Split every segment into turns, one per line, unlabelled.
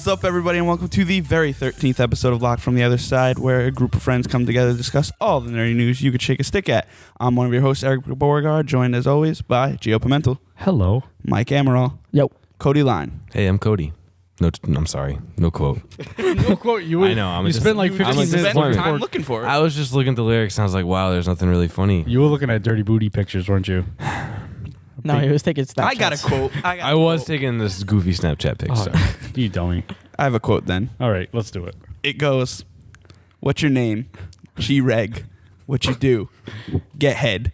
What's up, everybody, and welcome to the very 13th episode of Locked from the Other Side, where a group of friends come together to discuss all the nerdy news you could shake a stick at. I'm one of your hosts, Eric Beauregard, joined as always by Gio Pimentel.
Hello.
Mike Amaral.
Yo.
Cody Line.
Hey, I'm Cody. No, I'm sorry. No quote.
No quote.
I know.
You spent like 15 minutes
looking for it.
I was just looking at the lyrics and I was like, wow, there's nothing really funny.
You were looking at dirty booty pictures, weren't you?
No, he was taking Snapchats.
I got a quote.
I was taking this goofy Snapchat pic. So.
You dummy.
I have a quote then.
All right, let's do it.
It goes, what's your name? G-Reg. What you do? Get head.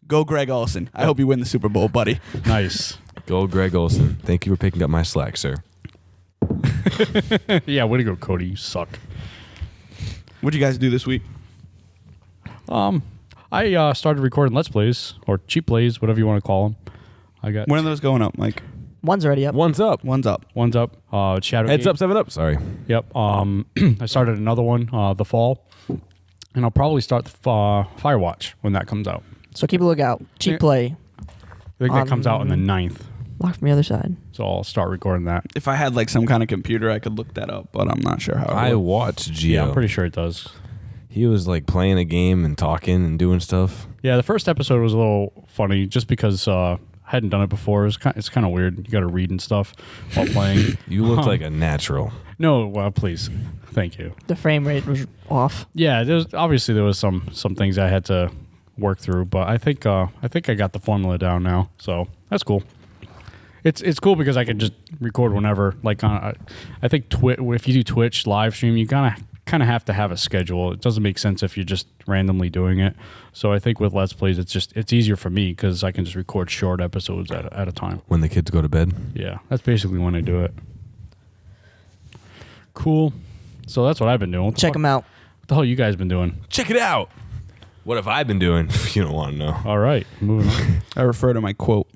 Go Greg Olson. I hope you win the Super Bowl, buddy.
Nice.
Go Greg Olson. Thank you for picking up my slack, sir.
Yeah, way to go, Cody. You suck.
What'd you guys do this week?
I started recording Let's Plays, or Cheap Plays, whatever you want to call them. I got
When are those going up, Mike?
One's already up.
One's up.
One's up.
one's up. Shadow
Heads
Gate.
up, 7 up. Sorry.
Yep. I started another one, the fall, and I'll probably start the Firewatch when that comes out.
So keep a lookout. Cheap play.
I think that comes out on the 9th,
Locked from the Other Side.
so I'll start recording that.
If I had like some kind of computer, I could look that up, but I'm not sure how.
I watched Gio.
Yeah, I'm pretty sure it does.
He was like playing a game and talking and doing stuff.
Yeah, the first episode was a little funny just because I hadn't done it before. It's kind of weird. You got to read and stuff while playing.
You looked like a natural.
No, well, please. Thank you.
The frame rate was off.
Yeah, there was some things I had to work through, but I think I got the formula down now. So, that's cool. It's cool because I can just record whenever. Like I think if you do Twitch live stream, you kind of have to have a schedule. It doesn't make sense if you're just randomly doing it. So I think with Let's Plays, it's easier for me because I can just record short episodes at a time.
When the kids go to bed.
Yeah, that's basically when I do it. Cool. So that's what I've been doing.
Check them out.
What the hell you guys been doing?
Check it out. What have I been doing? You don't want to know.
All right, moving on.
I refer to my quote.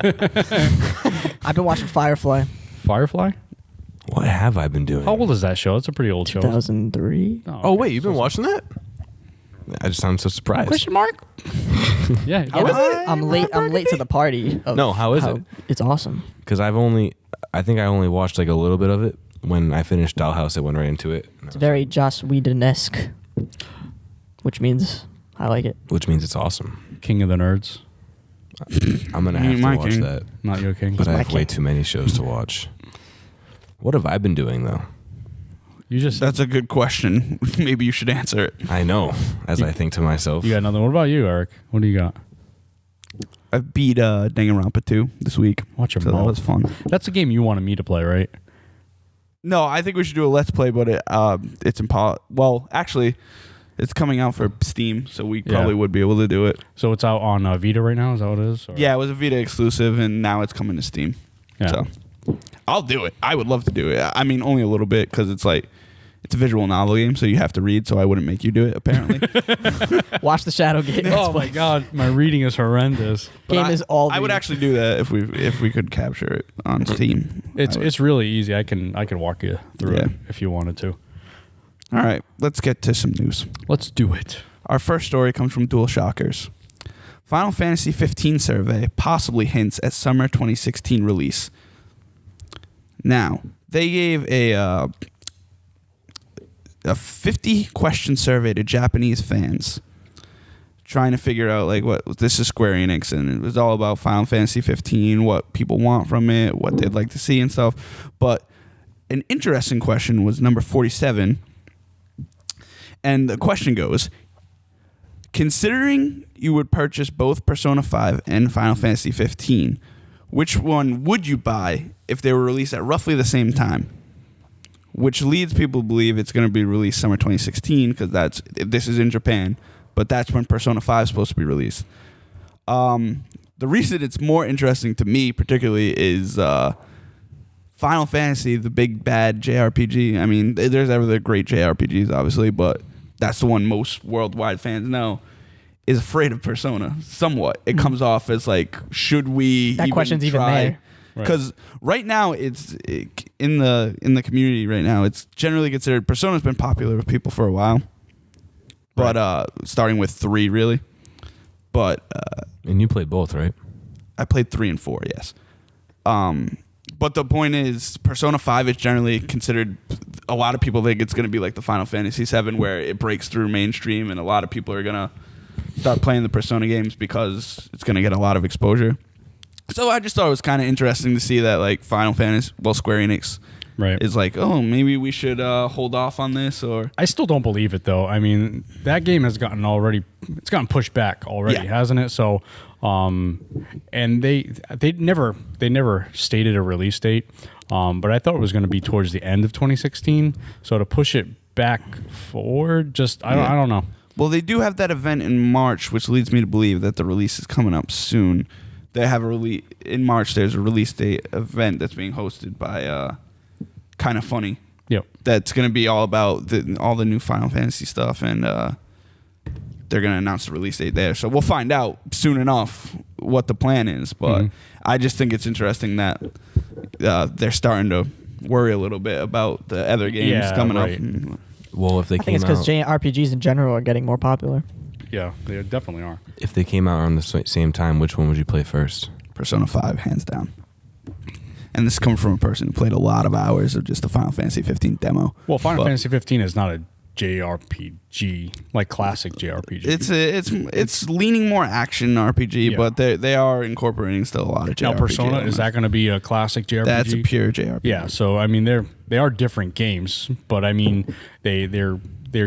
I've been watching Firefly.
Firefly?
What have I been doing?
How old is that show? It's a pretty old show.
2003.
Oh, wait, you've been watching that? I just sound so surprised.
Question mark?
Yeah.
How is it? I'm late to the party.
No, how is it?
It's awesome.
Because I think I only watched like a little bit of it. When I finished Dollhouse, I went right into it.
It's very Joss Whedon-esque, which means I like it.
Which means it's awesome.
King of the Nerds.
I'm going to have to
my
watch
king.
that.
Not your king.
But I
my
have way
king.
too many shows to watch. What have I been doing, though?
You just
That's a good question. Maybe you should answer it.
I know, as I think to myself.
you got nothing. What about you, Eric? What do you got?
I beat Danganronpa 2 this week.
Watch your
So that
mouth.
was fun.
That's a game you wanted me to play, right?
No, I think we should do a Let's Play, but it's well, actually, it's coming out for Steam, so we probably would be able to do it.
So it's out on Vita right now. Is that what it is? Or?
Yeah, it was a Vita exclusive, and now it's coming to Steam.
Yeah.
So I'll do it. I would love to do it. I mean, only a little bit because it's a visual novel game, so you have to read. So I wouldn't make you do it. Apparently,
Watch the Shadow Gate.
Oh my God, my reading is horrendous.
Game is all.
I would actually do that if we could capture it on Steam.
It's really easy. I can walk you through
Yeah.
it if you wanted to.
All right, let's get to some news.
Let's do it.
Our first story comes from Dual Shockers. Final Fantasy 15 survey possibly hints at summer 2016 release. Now, they gave a 50-question survey to Japanese fans trying to figure out, what this is Square Enix, and it was all about Final Fantasy 15, what people want from it, what they'd like to see and stuff. But an interesting question was number 47, and the question goes, considering you would purchase both Persona 5 and Final Fantasy 15, which one would you buy if they were released at roughly the same time? Which leads people to believe it's going to be released summer 2016 because this is in Japan, but that's when Persona 5 is supposed to be released. The reason it's more interesting to me particularly is Final Fantasy, the big bad JRPG. I mean, there's other great JRPGs, obviously, but that's the one most worldwide fans know, is afraid of Persona somewhat. It comes off as should we
That
even
question's even
try?
there.
Because right now, in the community right now, it's generally considered Persona's been popular with people for a while, but starting with 3 really. But
and you played both, right?
I played 3 and 4, yes. But the point is, Persona 5 is generally considered. A lot of people think it's going to be like the Final Fantasy 7, where it breaks through mainstream, and a lot of people are going to start playing the Persona games because it's going to get a lot of exposure. So I just thought it was kind of interesting to see that like Final Fantasy, Square Enix,
Right.
is like, oh, maybe we should hold off on this, or
I still don't believe it though. I mean, that game has gotten pushed back already, hasn't it? So, and they never stated a release date, but I thought it was going to be towards the end of 2016. So to push it back forward, I don't know.
Well, they do have that event in March, which leads me to believe that the release is coming up soon. They have a release in March. There's a release date event that's being hosted by Kind of Funny.
Yep.
That's going to be all about all the new Final Fantasy stuff, and they're going to announce the release date there. So we'll find out soon enough what the plan is. But I just think it's interesting that they're starting to worry a little bit about the other games coming up.
Well, if they
I think it's because RPGs in general are getting more popular.
Yeah, they definitely are.
If they came out around the same time, which one would you play first?
Persona 5, hands down. And this is coming from a person who played a lot of hours of just the Final Fantasy 15 demo.
Well, Final Fantasy 15 is not a JRPG, like classic JRPG.
It's leaning more action RPG,
Yeah.
but they are incorporating still a lot of JRPG.
Now, Persona,
elements.
is that going to be a classic JRPG?
That's a pure JRPG.
Yeah, so I mean they are different games, but I mean they're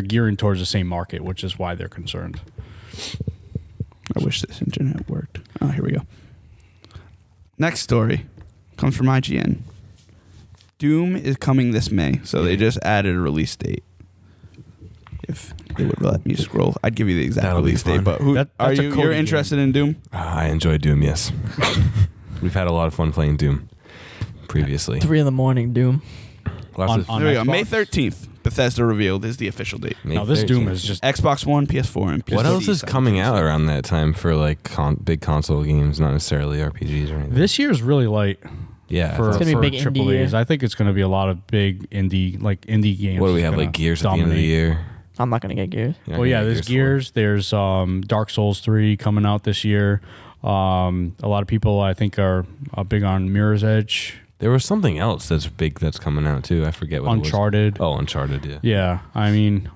gearing towards the same market, which is why they're concerned.
I wish this internet worked. Oh, here we go. Next story comes from IGN. Doom is coming this May, so they just added a release date. If they would let me scroll, I'd give you the exact
That'll be
release date.
fun.
But
That's a
you're
Cody
interested in Doom?
I enjoy Doom, yes. We've had a lot of fun playing Doom previously.
3 a.m, Doom.
Lots
On
There we go.
Xbox?
May 13th, Bethesda revealed is the official date.
May
Now this Doom
13th.
is just
Xbox One, PS4, and PS4.
What else is coming out around that time for like big console games, not necessarily RPGs or anything?
this year's really light.
Yeah.
For,
It's gonna be
for
big indie
triple A's.
year.
I think it's going to be a lot of big indie games.
what do we
that's
have,
gonna
like Gears at the end of the
dominate.
year?
I'm not gonna get Gears.
You're not
Well,
gonna
yeah,
get
there's
4.
Gears. There's Dark Souls 3 coming out this year. A lot of people, I think, are big on Mirror's Edge.
There was something else that's big that's coming out too. I forget what
Uncharted.
it was. Oh, Uncharted, yeah.
Yeah, I mean,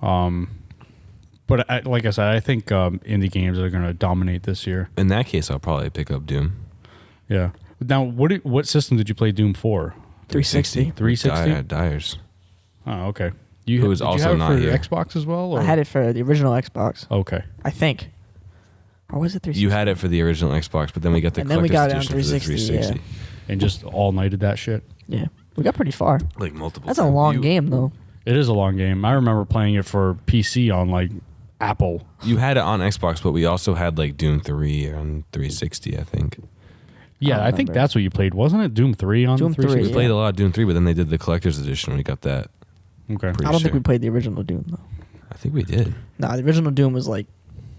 but like I said, I think indie games are going to dominate this year.
In that case, I'll probably pick up Doom.
Yeah. Now, what system did you play Doom for?
360.
360?
Dyers.
Oh, okay.
Who is
did
also
you have
not
it for
here.
Xbox as well? Or?
I had it for the original Xbox.
Okay.
I think. Or was it 360?
You had it for the original Xbox, but then we got the
And then we
collector's
got it on
edition for the
360,
360.
And just all nighted that shit.
Yeah. We got pretty far.
Like multiple.
That's a
times.
long game, though.
It is a long game. I remember playing it for PC on like Apple.
You had it on Xbox, but we also had like Doom 3 on 360, I think.
Yeah, I think
remember.
that's what you played, wasn't it? Doom 3 on
Doom 3,
360?
We played a lot of Doom 3, but then they did the collector's edition. We got that.
Okay.
Pretty
I don't think
sure.
we played the original Doom, though.
I think we did.
Nah, the original Doom was like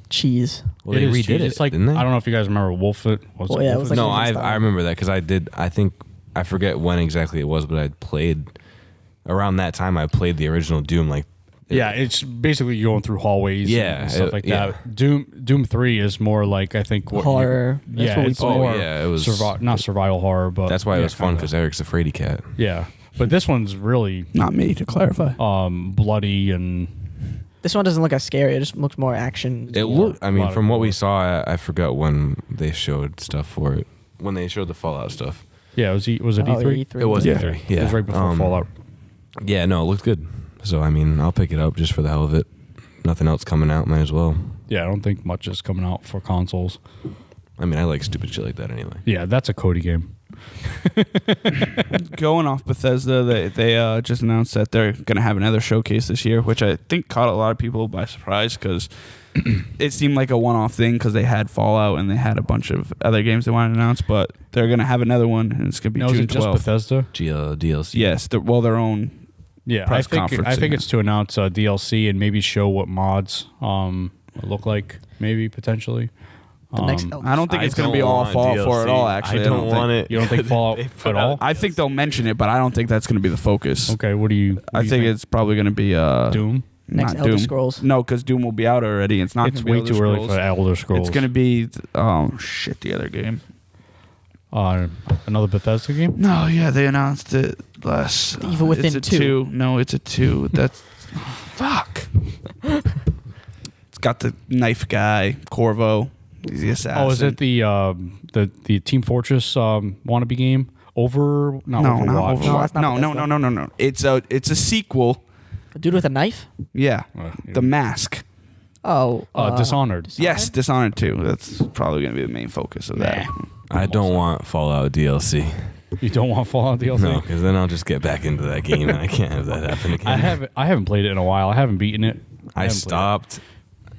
cheese.
Well,
It
they
is
redid
cheese.
it,
It's like,
didn't they?
I don't know if you guys remember Wolfit. Was
Well, yeah, it was like
No,
different
I
style.
remember that because I did. I think I forget when exactly it was, but I played around that time. I played the original Doom. Like,
Yeah, it's basically you going through hallways
Yeah,
and stuff like
yeah.
that. Doom 3 is more like, I think, what
Horror. That's
yeah,
what we
it's
played.
more
yeah, it was
not survival horror, but
That's why it
yeah,
was fun
kinda.
because Eric's a fraidy cat.
Yeah, but this one's really
Not me, to clarify.
bloody and
This one doesn't look as scary. It just looks more action.
It
Gore.
looked. I
A
mean,
lot of
from what we
gore.
saw, I forgot when they showed stuff for it. When they showed the Fallout stuff.
yeah. Was it
Oh,
E3?
E3.
It was
Yeah.
E3. Yeah,
It was right before Fallout.
Yeah, no, it looked good. So I mean, I'll pick it up just for the hell of it. Nothing else coming out, might as well.
Yeah, I don't think much is coming out for consoles.
I mean, I like stupid shit like that anyway.
Yeah, that's a Cody game.
Going off Bethesda, they just announced that they're going to have another showcase this year, which I think caught a lot of people by surprise because it seemed like a one-off thing because they had Fallout and they had a bunch of other games they wanted to announce, but they're going to have another one, and it's going to be
Now, is
June
it just
12th.
Bethesda?
DLC.
Yes, their own.
Yeah,
Press
I think
conference, yeah.
it's to announce DLC and maybe show what mods look like, maybe potentially.
The next
I don't think
I
it's going to
don't
be all
want
Fallout 4 at all,
DLC.
actually.
I don't want
think.
it.
You don't think Fallout at all?
I think they'll mention it, but I don't think that's going to be the focus.
Okay, what do you?
I think it's probably going to be
Doom.
Next
not
Elder
Doom.
Scrolls.
No, because Doom will be out already. It's not.
It's
gonna be
way
Elder
too early
Scrolls.
for Elder Scrolls.
It's going to be the other game.
Another Bethesda game?
No, yeah, they announced it last.
Evil Within
it's a
2.
No, it's a 2. That's fuck. It's got the knife guy, Corvo. He's the assassin.
Oh, is it the Team Fortress wannabe game? Not
No,
Overwatch.
not Overwatch.
it's not
No. It's a sequel.
A dude with a knife?
Yeah,
Yeah.
The Mask.
Oh.
Dishonored.
Yes, Dishonored 2. That's probably going to be the main focus of that.
I don't want Fallout DLC.
You don't want Fallout DLC?
No, because then I'll just get back into that game and I can't have that happen again.
I haven't played it in a while. I haven't beaten it.
I
haven't played
stopped,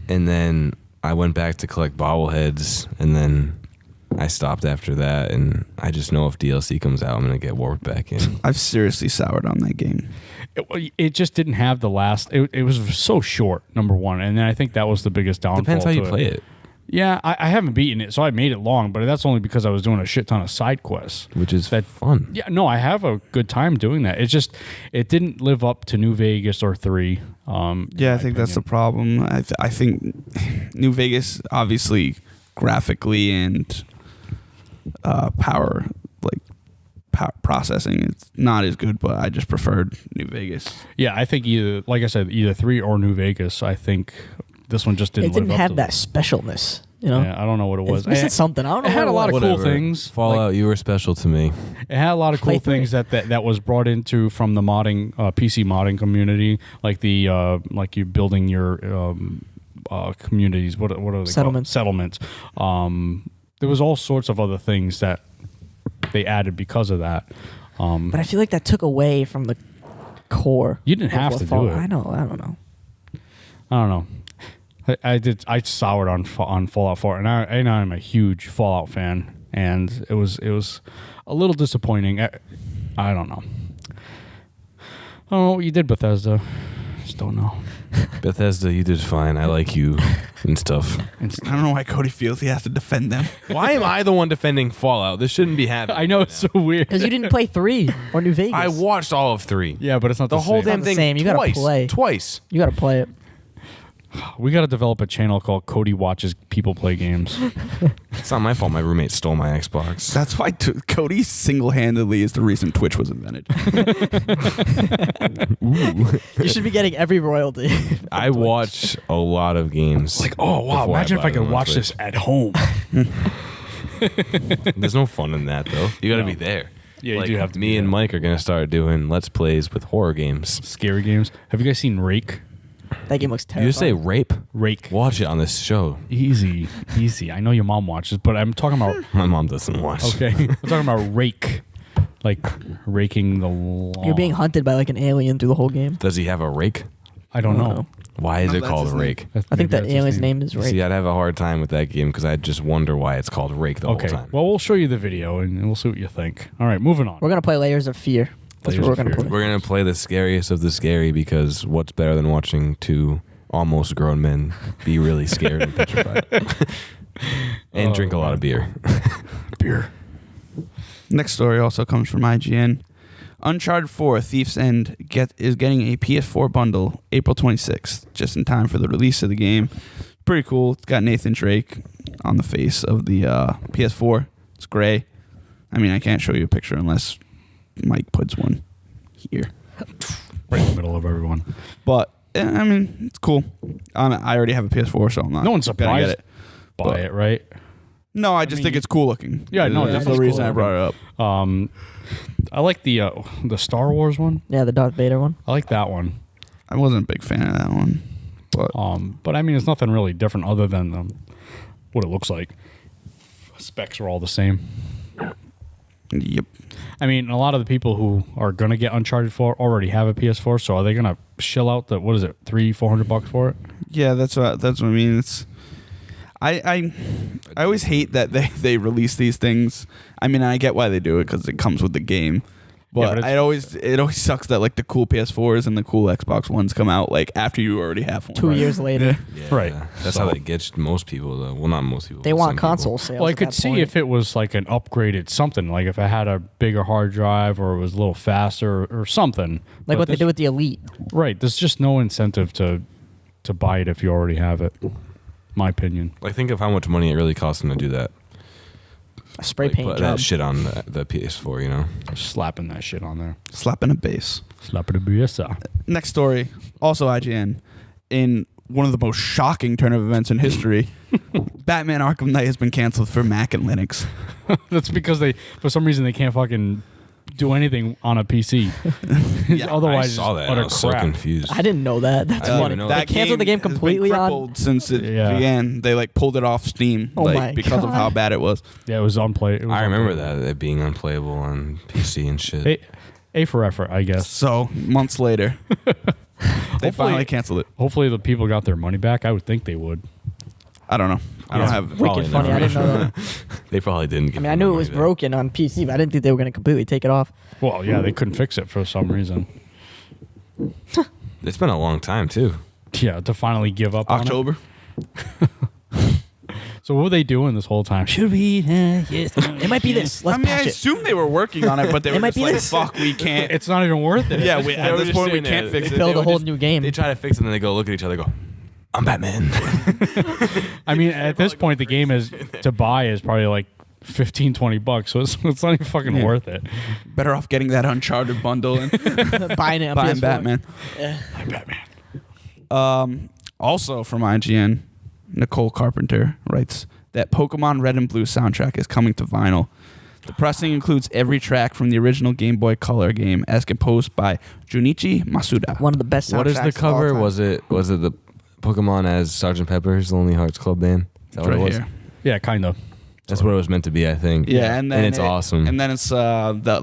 and then I went back to collect bobbleheads, and then I stopped after that, and I just know if DLC comes out, I'm going to get warped back in.
I've seriously soured on that game.
it just didn't have the last. It was so short, number one, and then I think that was the biggest downfall.
Depends how you
to
play it.
Yeah, I haven't beaten it, so I made it long, but that's only because I was doing a shit ton of side quests.
Which is fun.
Yeah, no, I have a good time doing that. It's just, it didn't live up to New Vegas or 3.
Yeah, I think that's the problem. I think New Vegas, obviously, graphically and power processing, it's not as good, but I just preferred New Vegas.
Yeah, I think either, like I said, either 3 or New Vegas. I think this one just didn't
It didn't
live up
have
to
that specialness, you know?
Yeah, I don't know what it was.
It's missing something. I don't know
It had a lot of
Whatever.
cool things.
Fallout, you were special to me.
It had a lot of cool
Play through
things that was brought into from the modding PC modding community, like the like you building your communities. What are they
Settlements.
called? Settlements. There was all sorts of other things that they added because of that.
But I feel like that took away from the core.
You didn't
of
have
what
to do
Fallout-
it.
I know. I don't know.
I don't know. I soured on Fallout 4, and I'm a huge Fallout fan, and it was a little disappointing. I don't know. I don't know what you did, Bethesda. Just don't know.
Bethesda, you did fine. I like you and stuff.
I don't know why Cody feels he has to defend them.
Why am I the one defending Fallout? This shouldn't be happening.
I know, it's so weird.
Because you didn't play 3 or New Vegas.
I watched all of 3.
Yeah, but it's not
The whole
same.
damn
the
thing
same. You gotta
twice.
play.
Twice.
You got to play it.
We got to develop a channel called Cody Watches People Play Games.
It's not my fault my roommate stole my Xbox.
That's why Cody single-handedly is the reason Twitch was invented.
You should be getting every royalty.
I watch a lot of games.
Like, oh wow,
before
imagine if
buy
I could
them on
watch
Twitch.
this at home.
There's no fun in that though. You got to
No.
be there.
Yeah, you
Like,
do have to.
Me
be
and
there.
Mike are gonna start doing Let's Plays with horror games.
Scary games. Have you guys seen Rake?
That game looks
You
terrifying.
just say rape.
Rake.
Watch it on this show.
Easy. I know your mom watches, but I'm talking about.
My mom doesn't watch.
Okay, I'm talking about rake, like raking the lawn.
You're being hunted by like an alien through the whole game.
Does he have a rake?
I don't
I don't
know.
know.
Why is
No,
it
that's
called a
his name.
rake?
I think
Maybe
that
that's his
alien's name is Ray.
See, I'd have a hard time with that game because I just wonder why it's called rake the
Okay.
whole time.
Well, we'll show you the video and we'll see what you think. All right, moving on.
We're gonna play Layers of Fear. That's
Layers
what we're
of
gonna
Fear.
play.
We're gonna play the scariest of the scary because what's better than watching 2 almost grown men be really scared and petrified and drink a lot of beer.
Beer.
Next story also comes from IGN. Uncharted 4: Thief's End is getting a PS4 bundle April 26th, just in time for the release of the game. Pretty cool. It's got Nathan Drake on the face of the PS4. It's gray. I mean, I can't show you a picture unless Mike puts one here.
Right in the middle of everyone.
But I mean, it's cool. I already have a PS4, so I'm not.
No one's
gonna
surprised
get it.
by
But-
it, right?
No, I just
mean,
think it's cool looking.
Yeah, no,
that's
definitely
the reason
cool
I brought it up.
I like the Star Wars one.
Yeah, the Darth Vader one.
I like that one.
I wasn't a big fan of that one, but
But I mean, it's nothing really different other than what it looks like. Specs are all the same.
yep.
I mean, a lot of the people who are gonna get Uncharted 4 already have a PS4, so are they gonna shell out the $300-$400 for it?
Yeah, that's what I mean. It's I always hate that they release these things. I mean, I get why they do it because it comes with the game. But,
but
it always sucks that like the cool PS4s and the cool Xbox Ones come out like after you already have one.
2 years later,
Yeah,
Right.
That's
So-
how they get most people, though. Well, not most people.
they
but
want
some people.
console sales.
Well, I
at
could
that
see
point.
if it was like an upgraded something, like if it had a bigger hard drive or it was a little faster or something.
like
But
what they
there's-
did with the Elite.
Right. There's just no incentive to buy it if you already have it. My opinion.
Like, think of how much money it really costs them to do that.
A spray paint
put
job.
that shit on the PS4, you know.
Slapping that shit on there.
Slapping a bass.
Slapping a BSA.
Next story, also IGN. In one of the most shocking turn of events in history, Batman Arkham Knight has been canceled for Mac and Linux.
That's because for some reason, they can't fucking do anything on a PC.
Yeah,
Otherwise,
I saw
it's
that.
utter
I was so
crap.
confused.
I didn't know that. That's
I didn't
funny.
even know
They
that.
canceled the game
has been
completely on.
crippled since it
Yeah.
began. They like pulled it off Steam
Oh my
because of
God.
how bad it was.
Yeah, it was unplayable.
I remember that it being unplayable on PC and shit.
A for effort, I guess.
So months later, they finally canceled it.
Hopefully, the people got their money back. I would think they would.
I don't know. I don't
Yeah.
have.
Wicked
Probably
funny. I didn't know that.
They probably didn't.
I mean, I knew it was broken on PC, but I didn't think they were going to completely take it off.
Well, yeah, they couldn't fix it for some reason.
It's been a long time too.
Yeah, to finally give up on
October.
it. So what were they doing this whole time? Should we? Yes.
It might be this. Let's
I mean, I
patch it.
assume they were working on it, but they
It
were
might
just
be
like,
this.
"Fuck, we can't."
It's not even worth it.
Yeah, at
were
this
just
point we
sitting there.
can't fix
They
it.
Build
They
a
were
whole
just-
new game.
They try to fix it and then they go look at each other and go, I'm Batman.
I mean, at this point, the game is to buy is probably like $15-$20, so it's not even fucking
Yeah.
worth it.
Better off getting that Uncharted bundle and
Buying it on
buying
PS4.
Batman.
Yeah.
Also from IGN, Nicole Carpenter writes that Pokemon Red and Blue soundtrack is coming to vinyl. The pressing includes every track from the original Game Boy Color game as composed by Junichi Masuda.
One of the best soundtracks
What is the
of all
cover?
time.
Was it the Pokemon as Sgt. Pepper's Lonely Hearts Club Band? Is that
It's
what
right
it was?
here.
Yeah, kind of.
That's what it was meant to be, I think.
Yeah, and then
it's awesome.
And then it's the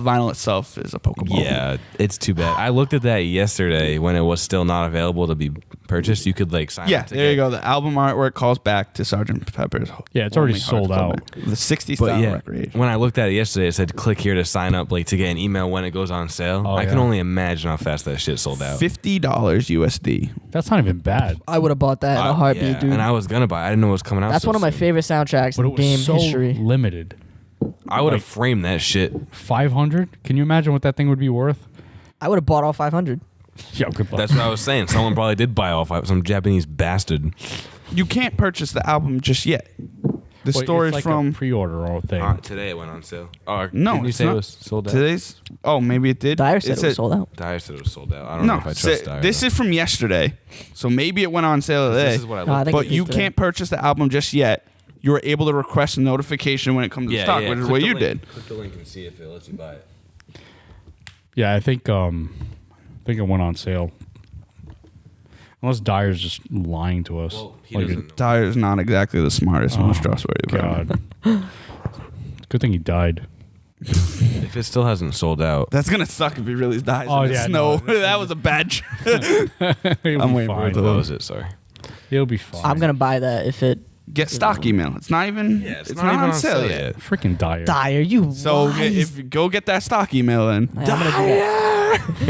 vinyl itself is a Pokemon.
Yeah, it's too bad. I looked at that yesterday when it was still not available to be purchased. You could like sign
Yeah,
up to
there you
get-
go. The album artwork calls back to Sgt. Pepper's.
Yeah, it's already
Lonely Hearts
sold
Club
out.
Band. The 60s
But
style
yeah,
recreation.
when I looked at it yesterday, it said click here to sign up, like to get an email when it goes on sale.
Oh,
I can
yeah.
only imagine how fast that shit sold out.
$50 USD.
That's not even bad.
I would have bought that in a heartbeat,
Yeah,
dude.
and I was gonna buy it. I didn't know it was coming out.
That's
so
one of my
soon.
favorite soundtracks
But it
in
was
game
so
history.
limited.
I would have
like-
framed that shit.
500? Can you imagine what that thing would be worth?
I would have bought all 500.
Yeah, good luck.
That's what I was saying. Someone probably did buy all five. Some Japanese bastard.
You can't purchase the album just yet. The
Wait,
story's
it's like
from
a pre-order or thing.
Today it went on sale. Oh,
No,
didn't you
it's
say
not.
it was sold out?
today's. Oh, maybe it did.
Dyer said it was sold out.
Dyer said it was sold out. I don't know
No,
if I trust Dyer.
this is from yesterday, so maybe it went on sale today.
This is what I
No, I
looked
think
But
it
you
is today.
can't purchase the album just yet. You're able to request a notification when it comes to stock, which is
click
what
the
you
link.
did.
Click the link and see if it lets you buy it.
Yeah, I think it went on sale. Unless Dyer's just lying to us.
Well, he
Like,
doesn't know.
Dyer's not exactly the smartest, most
Oh,
trustworthy. person.
God. Good thing he died.
If it still hasn't sold out,
That's gonna suck if he really dies
Oh,
in the
yeah,
snow.
no,
that was a bad.
He'll
I'm
be
waiting for
fine.
it to
what
load.
was it? Sorry.
He'll be fine.
I'm going to buy that if it...
Get stock email. It's not even.
it's
not on sale yet.
Freaking Dyer.
Dyer, you
So
lies.
if you go get that stock email, then
I'm gonna do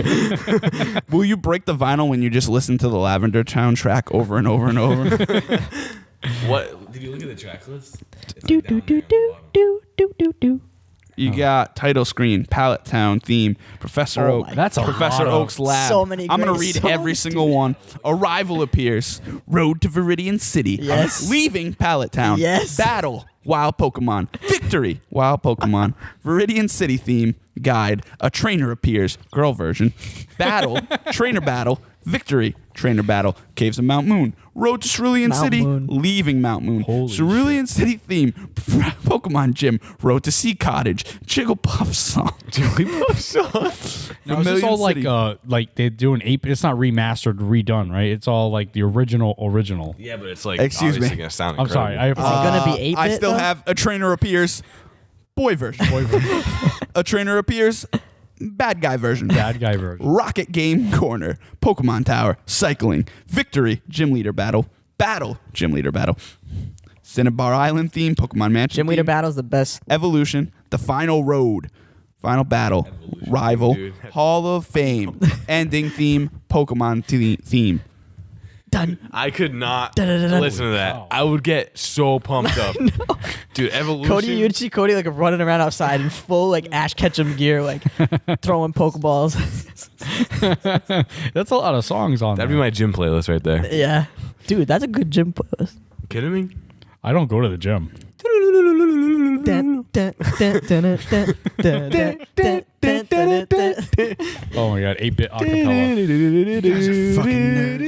that.
will you break the vinyl when you just listen to the Lavender Town track over and over and over?
What? Did you look at the track list?
Do, do, do, do, do, do, do, do.
You got title screen, Pallet Town theme, Professor
Oh
Oak.
my
That's a
Professor
lot of-
Oak's lab.
So many
I'm gonna
great
read every
songs,
single one. Arrival appears. Road to Viridian City.
Yes.
Leaving Pallet Town.
Yes.
Battle. Wild Pokemon. Victory. Wild Pokemon. Viridian City theme. Guide. A trainer appears. Girl version. Battle. Trainer battle. Victory. Trainer battle. Caves of Mount Moon. Road to Cerulean
Mount
City.
Moon.
Leaving Mount Moon.
Holy
Cerulean City theme. Pokemon Gym. Road to Sea Cottage. Jigglypuff song. Jigglypuff song.
Now, is this all like they're doing it's not remastered, redone, right? It's all like the original.
Yeah, but it's like
Excuse me.
obviously gonna sound
I'm sorry.
incredible.
I
Is it gonna be 8-bit?
I still
though?
have a trainer appears. Boy version. A trainer appears. Bad guy version.
bad guy version.
Rocket Game Corner, Pokemon Tower, Cycling, Victory, Gym Leader Battle, Battle, Gym Leader Battle, Cinnabar Island theme, Pokemon Mansion
Gym Leader
theme,
Battle's the best.
Evolution, The Final Road, Final Battle, Rival,
dude.
Hall of Fame, Ending theme, Pokemon theme.
Done.
I could not
Da-da-da-da.
listen to that.
Wow.
I would get so pumped up. Dude, Evolution.
Cody, you'd see Cody like running around outside in full like Ash Ketchum gear, like throwing Pokeballs.
That's a lot of songs on
That'd
there.
be my gym playlist right there.
Yeah. Dude, that's a good gym playlist.
Kidding me?
I don't go to the gym.
Dun,
Oh my god, 8-bit acapella.
You guys are fucking nerds.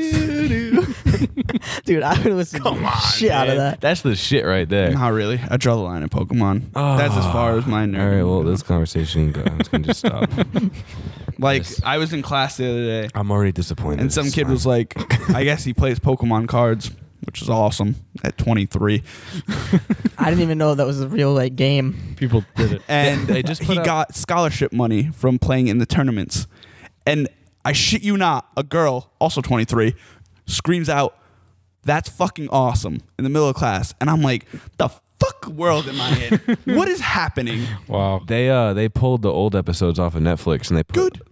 Dude, I would listen to the shit out of that.
That's the shit right there.
Not really. I draw the line in Pokemon. That's as far as my nerd.
All right, well, this conversation can just stop.
Like, I was in class the other day,
I'm already disappointed.
and some kid was like, I guess he plays Pokemon cards, which is awesome, at 23.
I didn't even know that was a real like game.
People did it.
And
They just
he
put out-
got scholarship money from playing in the tournaments. And I shit you not, a girl, also 23, screams out, "That's fucking awesome," in the middle of class. And I'm like, the fuck world am I in? What is happening?
Wow.
They pulled the old episodes off of Netflix and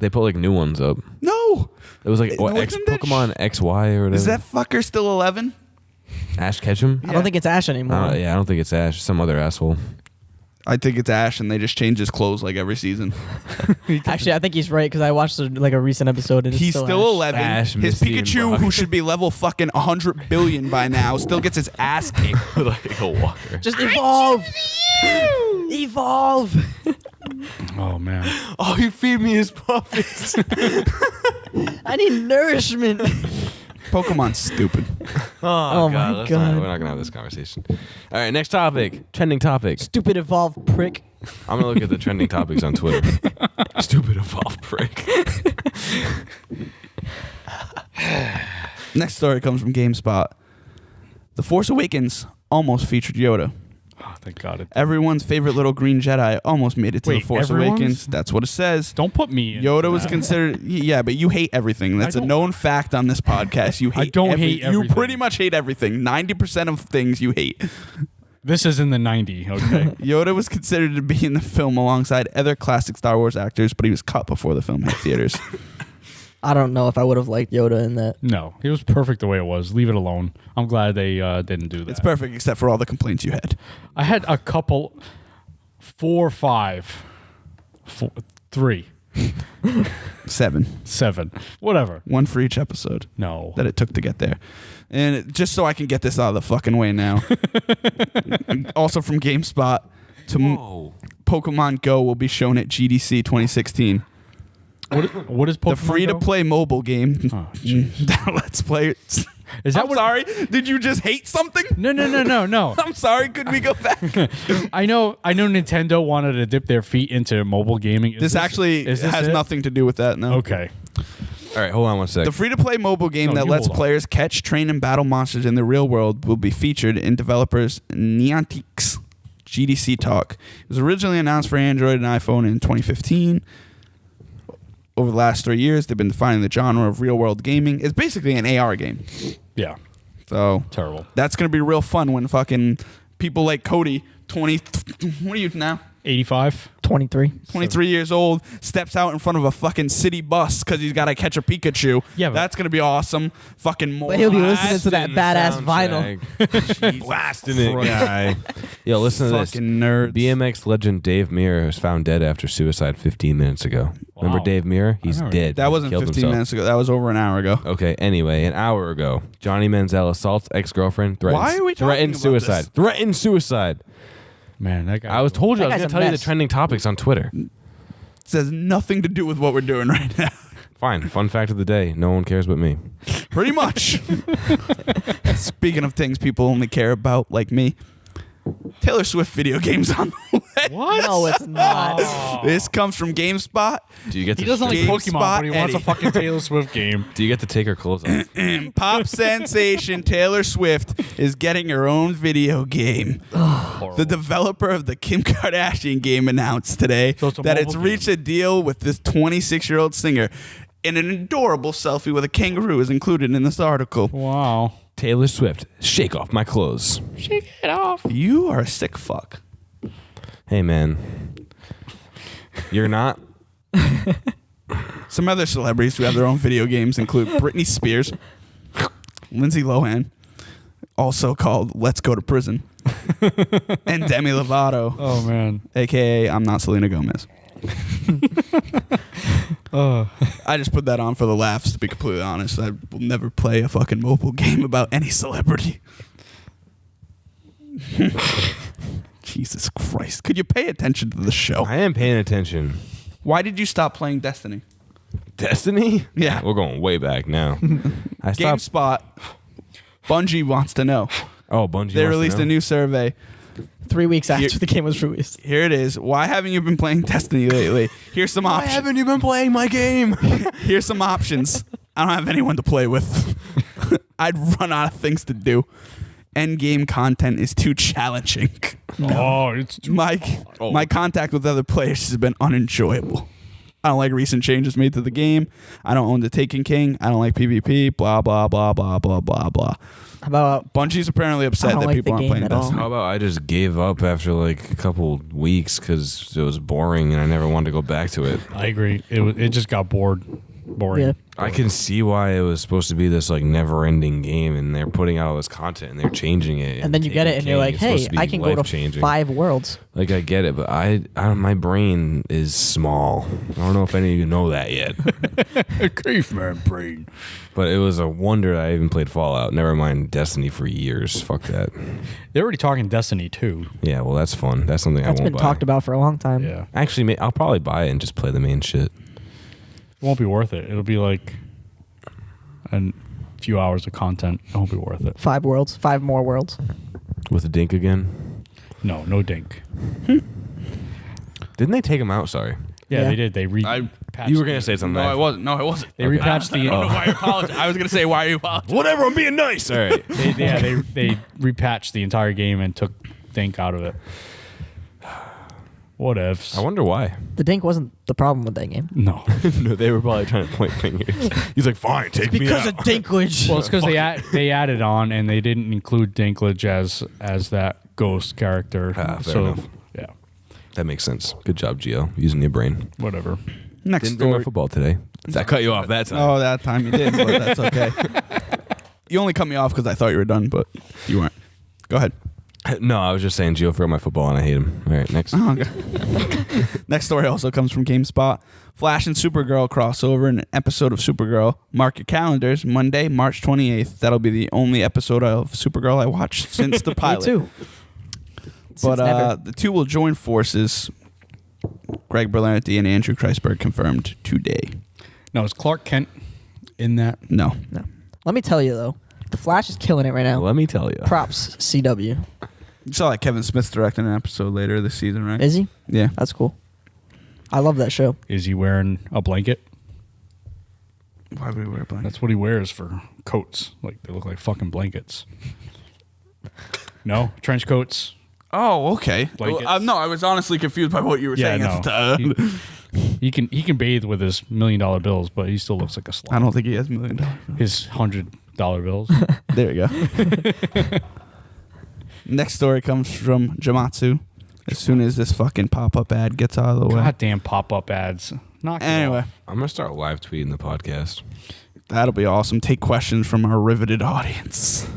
they put like new ones up.
No.
It was like
It
what,
wasn't that
Pokemon XY or whatever.
Is that fucker still 11?
Ash Ketchum?
I don't think it's Ash anymore.
Yeah, I don't think it's Ash. Some other asshole.
I think it's Ash, and they just change his clothes like every season.
Actually, I think he's right because I watched a recent episode and it's
He's
still
still
Ash.
11.
Ash,
His
Misty, and
Pikachu,
Brock.
who should be level fucking 100 billion by now, still gets his ass kicked.
Like a walker.
Just evolve. Evolve.
Oh man.
Oh, you feed me his puppies.
I need nourishment.
Pokemon's stupid.
Oh my
We're
God.
not gonna have this conversation. All right, next topic. Trending topic.
Stupid evolved prick.
I'm gonna look at the trending topics on Twitter. Stupid evolved prick.
Next story comes from GameSpot. The Force Awakens almost featured Yoda.
Oh, thank God.
Everyone's favorite little green Jedi almost made it to
Wait,
The Force
everyone's?
Awakens. That's what it says.
Don't put me in.
Yoda was
that.
considered, yeah, but you hate everything. That's a
don't-
known fact on this podcast. You hate
don't hate
You
everything.
pretty much hate everything. 90% of things you hate.
This is in the 90, okay?
Yoda was considered to be in the film alongside other classic Star Wars actors, but he was cut before the film hit theaters.
I don't know if I would have liked Yoda in that.
No, he was perfect the way it was. Leave it alone. I'm glad they didn't do that.
It's perfect except for all the complaints you had.
I had a couple, 4, 5, 3,
7.
7, whatever.
One for each episode
No.
that it took to get there. And just so I can get this out of the fucking way now. Also from GameSpot, Pokemon Go will be shown at GDC 2016.
What is Pokemon
The free-to-play mobile game
Oh,
that lets players...
Is that
I'm
what?
sorry? Did you just hate something?
No.
I'm sorry. Could we go back?
I know Nintendo wanted to dip their feet into mobile gaming.
This actually
is this
has
it?
nothing to do with that, no.
Okay.
All right, hold on one sec.
The free-to-play mobile game
No,
that
you
lets
hold on.
players catch, train, and battle monsters in the real world will be featured in developers Niantic's GDC talk. It was originally announced for Android and iPhone in 2015. Over the last 3 years, they've been defining the genre of real-world gaming. It's basically an AR game.
Yeah.
So
Terrible.
that's going to be real fun when fucking people like Cody, 20... What are you now?
85.
23.
23 years old, steps out in front of a fucking city bus because he's got to catch a Pikachu.
Yeah, but-
that's going to be awesome. Fucking more.
But he'll be listening to that badass vinyl.
Blasting it, guy. Yo, listen to this.
Fucking nerds.
BMX legend Dave Muir was found dead after suicide 15 minutes ago. Remember
Wow.
Dave Muir? He's
remember
dead.
That
He
wasn't
killed
15
himself.
minutes ago. That was over an hour ago.
Okay, anyway, an hour ago, Johnny Manziel assaults ex-girlfriend, threatens,
Why are we talking
threatens
about
suicide.
this?
Threatens suicide.
Man, that guy.
I was told you I
That
was going
guy's
to
a
tell you the
mess.
trending topics on Twitter.
It has nothing to do with what we're doing right now.
Fine. Fun fact of the day. No one cares but me.
Pretty much. Speaking of things people only care about, like me, Taylor Swift video games on the way.
What?
No, it's not.
This comes from GameSpot.
Do you get
He
to
doesn't like
GameSpot
Pokemon, but he wants a
Eddie.
fucking Taylor Swift game.
Do you get to take her clothes off?
Pop sensation Taylor Swift is getting her own video game.
Horrible.
The developer of the Kim Kardashian game announced today
So it's a
that
mobile
it's reached a deal with this 26-year-old singer. And an adorable selfie with a kangaroo is included in this article.
Wow.
Taylor Swift, shake off my clothes.
Shake it off.
You are a sick fuck.
Hey, man. You're not?
Some other celebrities who have their own video games include Britney Spears, Lindsay Lohan, also called Let's Go to Prison, and Demi Lovato,
Oh, man.
a.k.a. I'm Not Selena Gomez. I just put that on for the laughs, to be completely honest. I will never play a fucking mobile game about any celebrity. Jesus Christ. Christ. Could you pay attention to the show?
I am paying attention.
Why did you stop playing Destiny?
Destiny?
Yeah.
We're going way back now. I stopped.
GameSpot. Bungie wants to know.
Oh, Bungie.
They released a new survey.
3 weeks after
Here-
the game was released.
Here it is. Why haven't you been playing Destiny lately? Here's some
Why
options.
haven't you been playing my game?
Here's some options. I don't have anyone to play with. I'd run out of things to do. End game content is too challenging.
Oh, it's too
My contact with other players has been unenjoyable. I don't like recent changes made to the game. I don't own the Taken King. I don't like PvP. Blah blah blah blah blah blah blah.
How about
Bungie's apparently
I
upset
don't
that
like
people
the
aren't
game
playing
at all.
Destiny.
How about I just gave up after like a couple weeks because it was boring and I never wanted to go back to it.
I agree. It just got boring.
Yeah.
I can see why it was supposed to be this like never-ending game, and they're putting out all this content and they're changing it.
and then you get it,
Taken
and you're
King
like,
is
"Hey,
supposed to be
I can go to
life-changing.
5 worlds."
Like I get it, but I my brain is small. I don't know if any of you know that yet.
Caveman brain.
But it was a wonder that I even played Fallout. Never mind Destiny for years. Fuck that.
They're already talking Destiny 2.
Yeah, well that's fun. That's something
That's
I won't
been
buy.
talked about for a long time.
Yeah.
Actually, I'll probably buy it and just play the main shit.
It won't be worth it. It'll be like a few hours of content. It won't be worth it.
5 worlds, 5 more worlds.
With the dink again?
No dink.
Didn't they take him out? Sorry.
Yeah,
Yeah.
they did. They repatched.
You were gonna say something.
No, I wasn't. No, I wasn't.
They repatched the.
I don't know why you apologize. I was gonna say why you apologize.
Whatever. I'm being nice. All right.
they repatched the entire game and took Dink out of it. What ifs?
I wonder why.
The dink wasn't the problem with that game.
No.
No, they were probably trying to point fingers. He's like, fine, take me
Because
out.
of dinklage.
Well, it's because they added on and they didn't include Dinklage as that ghost character.
Fair enough.
Yeah,
That makes sense. Good job, Gio, using your brain.
whatever.
Next
Didn't bring
story.
up football today. I cut you off that time.
Oh, that time you did, but that's okay. You only cut me off because I thought you were done, but you weren't. Go ahead.
No, I was just saying Gio forgot my football and I hate him. All right, next.
Oh, okay. Next story also comes from GameSpot. Flash and Supergirl crossover in an episode of Supergirl. Mark your calendars. Monday, March 28th. That'll be the only episode of Supergirl I watched since the
Me
pilot.
too.
But
Since never.
the two will join forces. Greg Berlanti and Andrew Kreisberg confirmed today.
Now is Clark Kent in that?
No.
No. Let me tell you though, the Flash is killing it right now.
Let me tell you.
Props, CW.
You saw that Kevin Smith's directing an episode later this season, right?
Is he?
Yeah.
That's cool. I love that show.
Is he wearing a blanket?
Why would we wear a blanket?
That's what he wears for coats. Like they look like fucking blankets. No trench coats.
Oh, okay.
Blankets.
No, I was honestly confused by what you were saying at the time.
He can bathe with his $1 million bills, but he still looks like a slut.
I don't think he has $1 million.
His $100 bills.
There you go. Next story comes from Jamatsu. As soon as this fucking pop-up ad gets out of the way.
Goddamn pop-up ads. Knock it
Anyway,
off.
I'm going to start live tweeting the podcast.
that'll be awesome. Take questions from our riveted audience.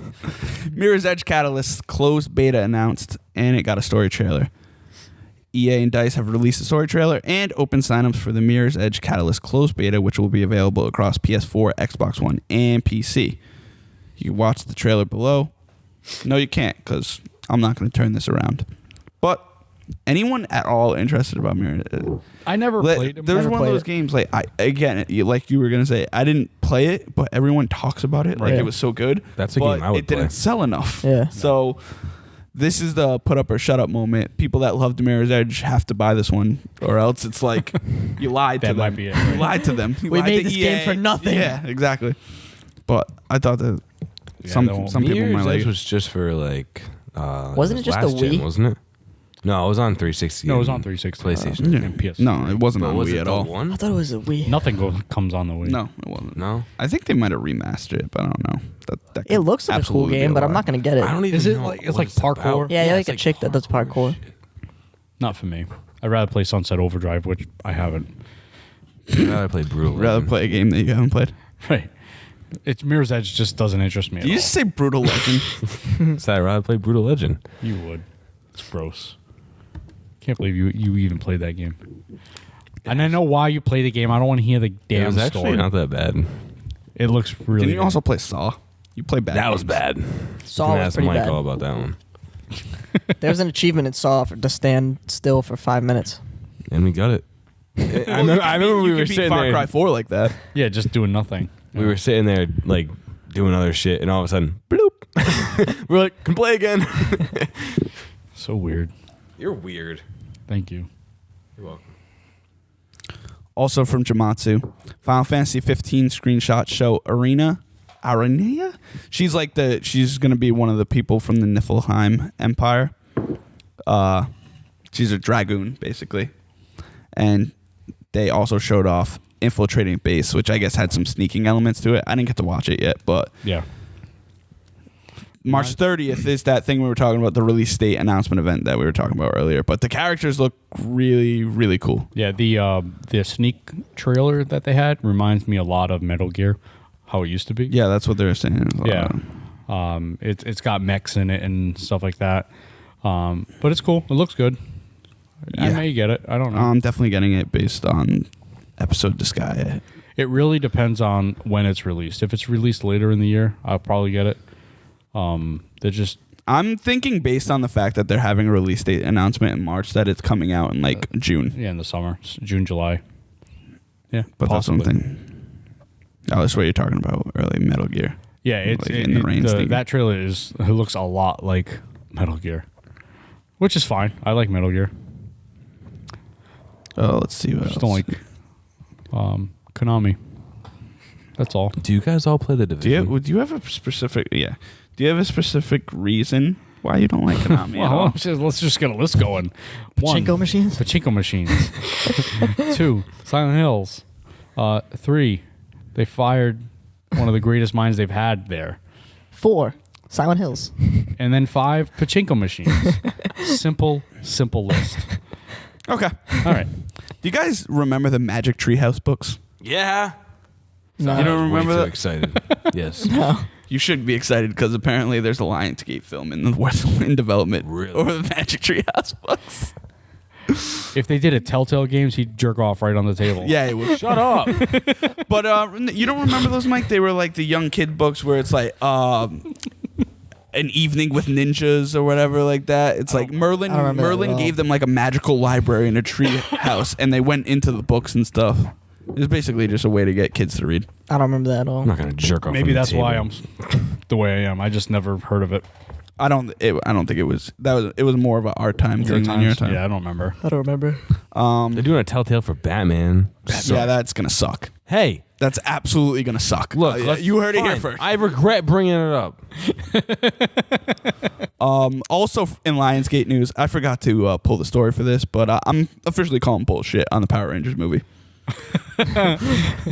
Mirror's Edge Catalyst closed beta announced, and it got a story trailer. EA and DICE have released a story trailer and open signups for the Mirror's Edge Catalyst closed beta, which will be available across PS4, Xbox One, and PC. You can watch the trailer below. No, you can't, because I'm not going to turn this around. But anyone at all interested about Mirror's Edge?
I never played him.
There's
Never
one of
played
those
it.
games like like you were gonna say. I didn't play it, but everyone talks about it like
Right.
it was so good.
That's a
but
game I would
it didn't
play.
sell enough.
Yeah.
So this is the put up or shut up moment. People that love Mirror's Edge have to buy this one, or else it's like you lied to
That
them.
might be it,
You
right?
lied to them. You
We
lied
made
to
this
EA.
game for nothing.
Yeah, exactly. But I thought that
Yeah,
some
that won't-
people
Mirror's
might like
Edge
it.
was just for like.
Wasn't it just the
last gen,
Wii?
wasn't it? No, it was on 360.
No, it was
and
on 360.
PlayStation.
Yeah.
And PS.
No, it wasn't
But
on
was
Wii
it
at
the
all.
I
one?
thought it was a Wii.
Nothing comes on the Wii.
No, it wasn't.
No.
I think they might have remastered it, but I don't know. That
It
could
looks like a cool
absolutely be
game, but I'm
lie.
not going to get it.
I don't even
Is it
know
like- it's
what
like parkour?
about.
Yeah, you're like
it's
a chick that does parkour.
shit.
Not for me. I'd rather play Sunset Overdrive, which I haven't.
I'd rather play Brutal.
Rather
Legend.
play a game that you haven't played.
Right. It's Mirror's Edge just doesn't interest me at
Did you
all.
just say Brutal Legend?
So I'd rather play Brutal Legend.
You would. It's gross. Can't believe you even played that game. And I know why you play the game. I don't want to hear the
It
damn
was actually
story.
not that bad.
It looks really.
Didn't you
good.
also play Saw? You play bad
That was
games.
bad.
Saw
I'm gonna
was
ask
pretty
Mike
bad.
all about that one.
There was an achievement in Saw to stand still for 5 minutes.
And we got it. I remember we were sitting
Far
there.
Cry 4 like that.
Yeah, just doing nothing.
We were sitting there like doing other shit, and all of a sudden, bloop. We're like, can play again.
So weird.
You're weird.
Thank you.
You're welcome.
Also from Jamatsu, Final Fantasy 15 screenshots show Aranea. She's gonna be one of the people from the Niflheim Empire. She's a dragoon basically, and they also showed off infiltrating base, which I guess had some sneaking elements to it. I didn't get to watch it yet, but
Yeah.
March 30th is that thing we were talking about, the release date announcement event that we were talking about earlier. But the characters look really, really cool.
Yeah, the sneak trailer that they had reminds me a lot of Metal Gear, how it used to be.
Yeah, that's what they were saying.
Yeah. It's got mechs in it and stuff like that. But it's cool. It looks good. I
Yeah.
may get it. I don't know.
I'm definitely getting it based on episode Disgaea.
It really depends on when it's released. If it's released later in the year, I'll probably get it.
I'm thinking based on the fact that they're having a release date announcement in March that it's coming out in like June.
Yeah, in the summer, June, July. Yeah,
But
possibly.
that's something. Oh, that's what you're talking about early Metal Gear.
Yeah, it's
Like in the rain sneaking.
that trailer it looks a lot like Metal Gear, which is fine. I like Metal Gear.
Oh, let's see what
Just
else.
don't like Konami. That's all.
Do you guys all play the Division?
Do you have a specific? Yeah. Do you have a specific reason why you don't like Konami at all?
Well, let's just get a list going.
Pachinko machines?
Pachinko machines. 2, Silent Hills. 3, they fired one of the greatest minds they've had there.
4, Silent Hills.
And then 5, Pachinko machines. Simple list.
Okay.
All right.
Do you guys remember the Magic Treehouse books?
Yeah.
No.
You don't
Way
remember
too
that?
excited. Yes.
No.
You should be excited because apparently there's a Lionsgate film in development
Really?
over the Magic Treehouse books.
If they did a Telltale Games, he'd jerk off right on the table.
Yeah, it was.
Shut up.
But you don't remember those, Mike? They were like the young kid books where it's like An Evening with Ninjas or whatever like that. It's like Merlin.
I don't remember that
Merlin
at all.
gave them like a magical library in a tree house, and they went into the books and stuff. It was basically just a way to get kids to read.
I don't remember that at all.
I'm not gonna jerk off.
Maybe
on the
that's why
table.
I'm the way I am. I just never heard of it.
I don't think it was that was. It was more of a our time thing than your time.
Yeah, I don't remember.
I don't remember.
They're doing a Telltale for Batman.
Yeah, that's gonna suck.
Hey,
That's absolutely gonna suck.
look,
you heard it here
fine.
first.
I regret bringing it up.
Also in Lionsgate news, I forgot to pull the story for this, but I'm officially calling bullshit on the Power Rangers movie.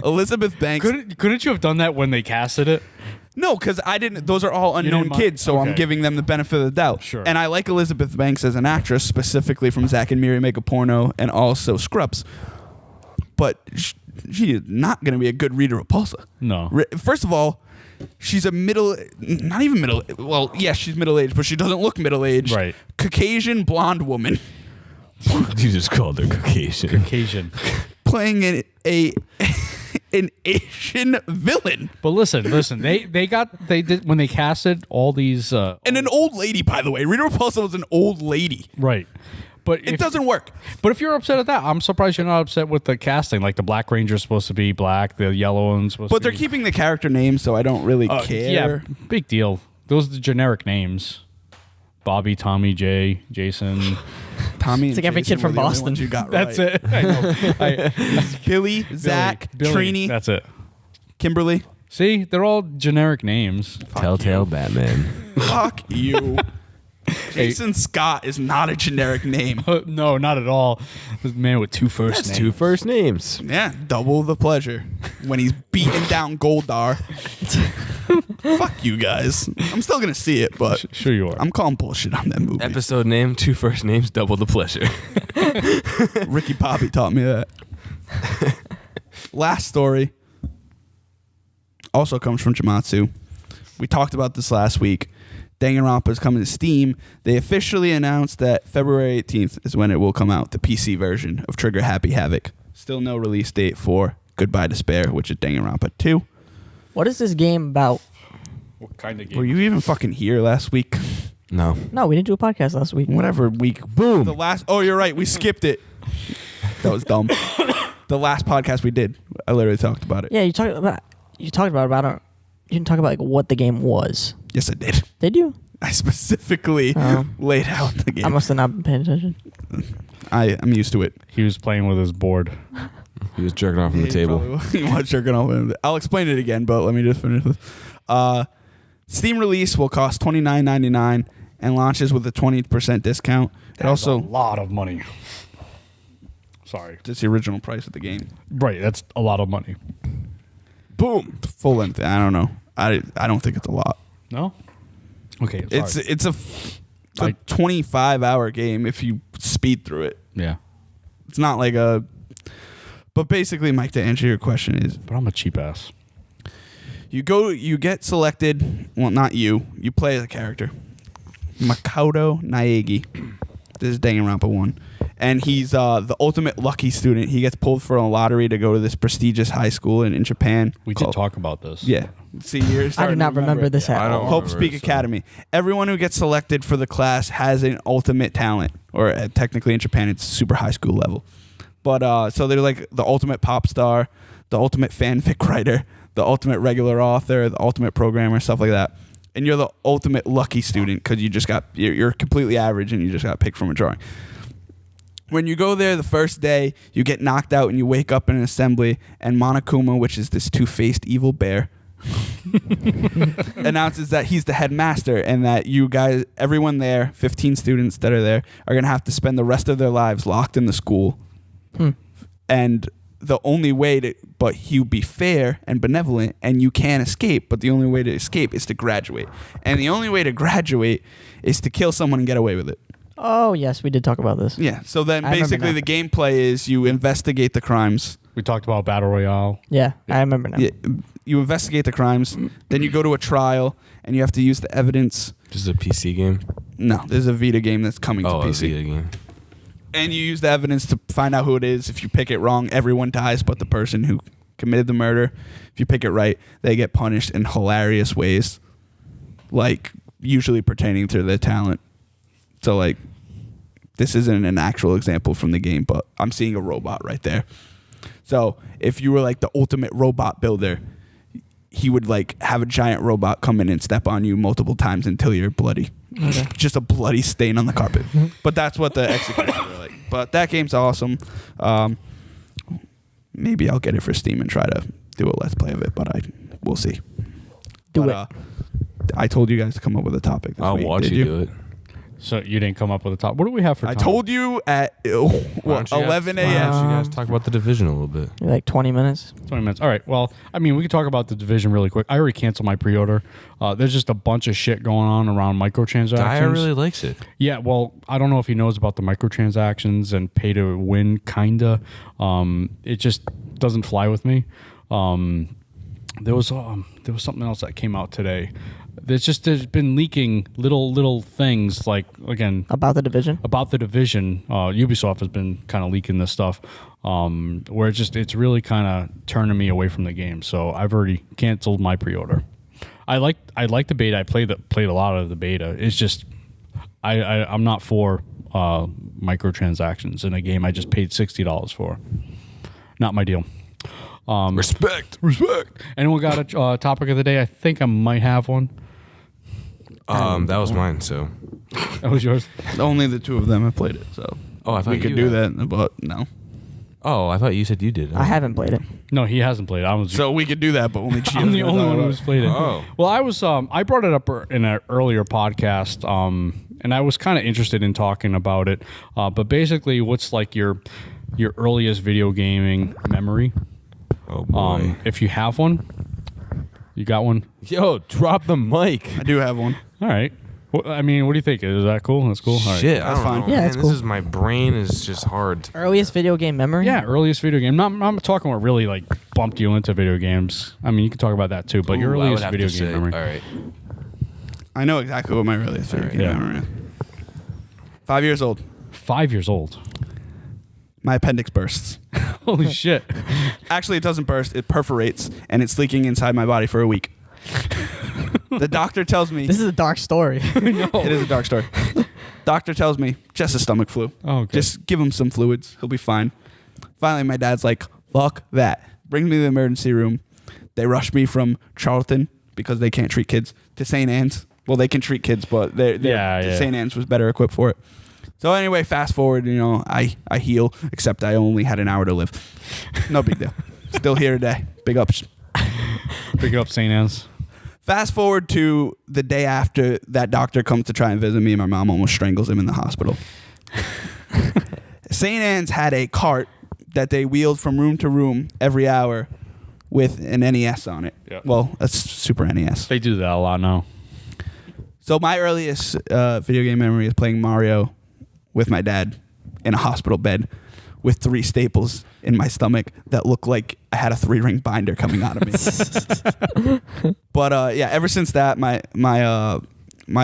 Elizabeth Banks.
Couldn't you have done that when they casted it?
No, because I didn't. Those are all unknown
didn't mind-
kids, so I'm
okay.
giving them the benefit of the doubt.
Sure.
And I like Elizabeth Banks as an actress, specifically from Zack and Miri Make a Porno and also Scrubs. But she is not going to be a good Rita Repulsa.
No.
First of all, she's not even middle. Well, yes, she's middle aged, but she doesn't look middle aged.
Right.
Caucasian blonde woman
You just called her Caucasian.
Occasion.
playing an Asian villain
But listen. They did when they casted all these
and an old lady. By the way, Rita Repulsa was an old lady.
right. But
It doesn't work.
But if you're upset at that, I'm surprised you're not upset with the casting. Like the Black Ranger's supposed to be black, the yellow one's supposed
But
to
they're
be.
keeping the character names, so I don't really care.
Yeah, big deal. Those are the generic names. Bobby, Tommy, Jay, Jason.
Tommy,
It's like every kid from Boston.
You got
That's
right.
it. I know.
Billy, Zach,
Billy.
Trini,
That's it.
Kimberly.
See, they're all generic names.
Telltale Batman.
Fuck you. Jason Scott is not a generic name.
No, not at all. This man with 2 first
That's
names.
2 first names.
Yeah, double the pleasure when he's beating down Goldar. Fuck you guys. I'm still gonna see it, but
Sure you are.
I'm calling bullshit on that movie.
Episode name, 2 first names, double the pleasure.
Ricky Bobby taught me that. Last story also comes from Jamatsu. We talked about this last week. Danganronpa is coming to Steam. They officially announced that February 18th is when it will come out, the PC version of Trigger Happy Havoc. Still no release date for Goodbye Despair, which is Danganronpa 2.
What is this game about?
What kind of game?
Were you even fucking here last week?
No.
No, we didn't do a podcast last week.
Whatever week.
Boom.
The last. Oh, you're right. We skipped it. That was dumb. The last podcast we did, I literally talked about it.
Yeah, you talked about it, but you didn't talk about like what the game was.
Yes, I did.
Did you?
I specifically laid out the game.
I must have not been paying attention.
I'm used to it.
He was playing with his board.
He was jerking off on the table.
He was jerking off. I'll explain it again, but let me just finish this. Steam release will cost $29.99 and launches with a 20% discount. It
That's
also
a lot of money. Sorry.
It's the original price of the game.
Right, that's a lot of money.
Boom. The full length. I don't know. I don't think it's a lot.
No? Okay, sorry.
It's a 25-hour game if you speed through it.
Yeah.
It's not like a. But basically, Mike, to answer your question is,
But I'm a cheap ass.
you get selected. Well, not you. You play as a character, Makoto Naegi. This is Danganronpa 1. And he's the ultimate lucky student. He gets pulled for a lottery to go to this prestigious high school in Japan.
We did talk about this.
Yeah. See, you're
I
starting
do not
to
remember this at
I don't
all.
Hope
remember
Speak
it, so-
Academy. Everyone who gets selected for the class has an ultimate talent, or technically in Japan, it's super high school level. But so they're like the ultimate pop star, the ultimate fanfic writer, the ultimate regular author, the ultimate programmer, stuff like that. And you're the ultimate lucky student because you're completely average and you just got picked from a drawing. When you go there the first day, you get knocked out and you wake up in an assembly, and Monokuma, which is this two-faced evil bear, announces that he's the headmaster and that you guys, everyone there, 15 students that are there, are going to have to spend the rest of their lives locked in the school. And the only way but he'll be fair and benevolent, and you can escape, but the only way to escape is to graduate. And the only way to graduate is to kill someone and get away with it.
Oh, yes, we did talk about this.
Yeah, so then
I remember
basically
now.
the gameplay is you investigate the crimes.
We talked about Battle Royale.
Yeah, I remember now.
Yeah, you investigate the crimes, then you go to a trial, and you have to use the evidence.
This is a PC game?
No, there's a Vita game that's coming to
Oh, a
PC.
Vita game.
And you use the evidence to find out who it is. If you pick it wrong, everyone dies but the person who committed the murder. If you pick it right, they get punished in hilarious ways, like usually pertaining to their talent. So, like, this isn't an actual example from the game, but I'm seeing a robot right there. So if you were like the ultimate robot builder, he would like have a giant robot come in and step on you multiple times until you're bloody.
Okay.
Just a bloody stain on the carpet. But that's what the executions are like. But that game's awesome. Maybe I'll get it for Steam and try to do a let's play of it, but we'll see.
Do it.
I told you guys to come up with a topic this
I'll
week.
watch
Did
you do it.
So you didn't come up with a top. What do we have for
I
time?
told you at
Why don't you
11
guys- Why
a.m.
don't you guys talk about the division a little bit?
Like 20 minutes.
20 minutes. All right. Well, I mean, we could talk about the division really quick. I already canceled my pre-order. There's just a bunch of shit going on around microtransactions.
Dyer really likes it.
Yeah, well, I don't know if he knows about the microtransactions and pay to win, kinda. It just doesn't fly with me. There was something else that came out today. There's been leaking little things like, again,
About the division?
about the division. Ubisoft has been kind of leaking this stuff, where it's really kind of turning me away from the game. So I've already canceled my pre-order. I like the beta. I played a lot of the beta. It's just I'm not for microtransactions in a game I just paid $60 for. Not my deal.
Respect.
Anyone got a topic of the day? I think I might have one.
That was mine. So.
That was yours.
Only the two of them have played it, so
Oh, I thought
we could
you
do
had.
that, but no.
Oh, I thought you said you did.
I haven't played it.
No, he hasn't played.
So we could do that, but only
I'm the only one who's played it.
Oh.
Well, I was I brought it up in an earlier podcast, and I was kind of interested in talking about it. But basically, what's like your earliest video gaming memory?
Oh boy.
If you have one, you got one.
Yo, drop the mic.
I do have one.
All right. Well, I mean, what do you think? Is that cool? That's cool. All right.
Shit, I
That's
don't
fine.
know.
Yeah,
man.
that's
This
cool.
is my brain is just hard.
Earliest video game memory?
Yeah, earliest video game. I'm talking what really like bumped you into video games. I mean, you can talk about that too, but your
Ooh, I would
earliest
have
video
to
game
say-
memory.
All right.
I know exactly what my earliest video game
Yeah.
memory is. 5 years old.
5 years old.
My appendix bursts.
Holy shit.
Actually, it doesn't burst. It perforates, and it's leaking inside my body for a week. The doctor tells me
This is a dark story.
it is a dark story. Doctor tells me just a stomach flu.
Oh, okay.
Just give him some fluids. He'll be fine. Finally, my dad's like, fuck that. Brings me to the emergency room. They rush me from Charlton because they can't treat kids to St. Anne's. Well, they can treat kids, but St. Anne's was better equipped for it. So anyway, fast forward, I heal, except I only had an hour to live. No big deal. Still here today. Big ups.
Big up St. Anne's.
Fast forward to the day after that doctor comes to try and visit me, and my mom almost strangles him in the hospital. St. Anne's had a cart that they wheeled from room to room every hour with an NES on it.
Yep.
Well, a Super NES.
They do that a lot now.
So my earliest video game memory is playing Mario with my dad in a hospital bed with 3 staples in my stomach that looked like I had a 3-ring binder coming out of me. But yeah, ever since that, my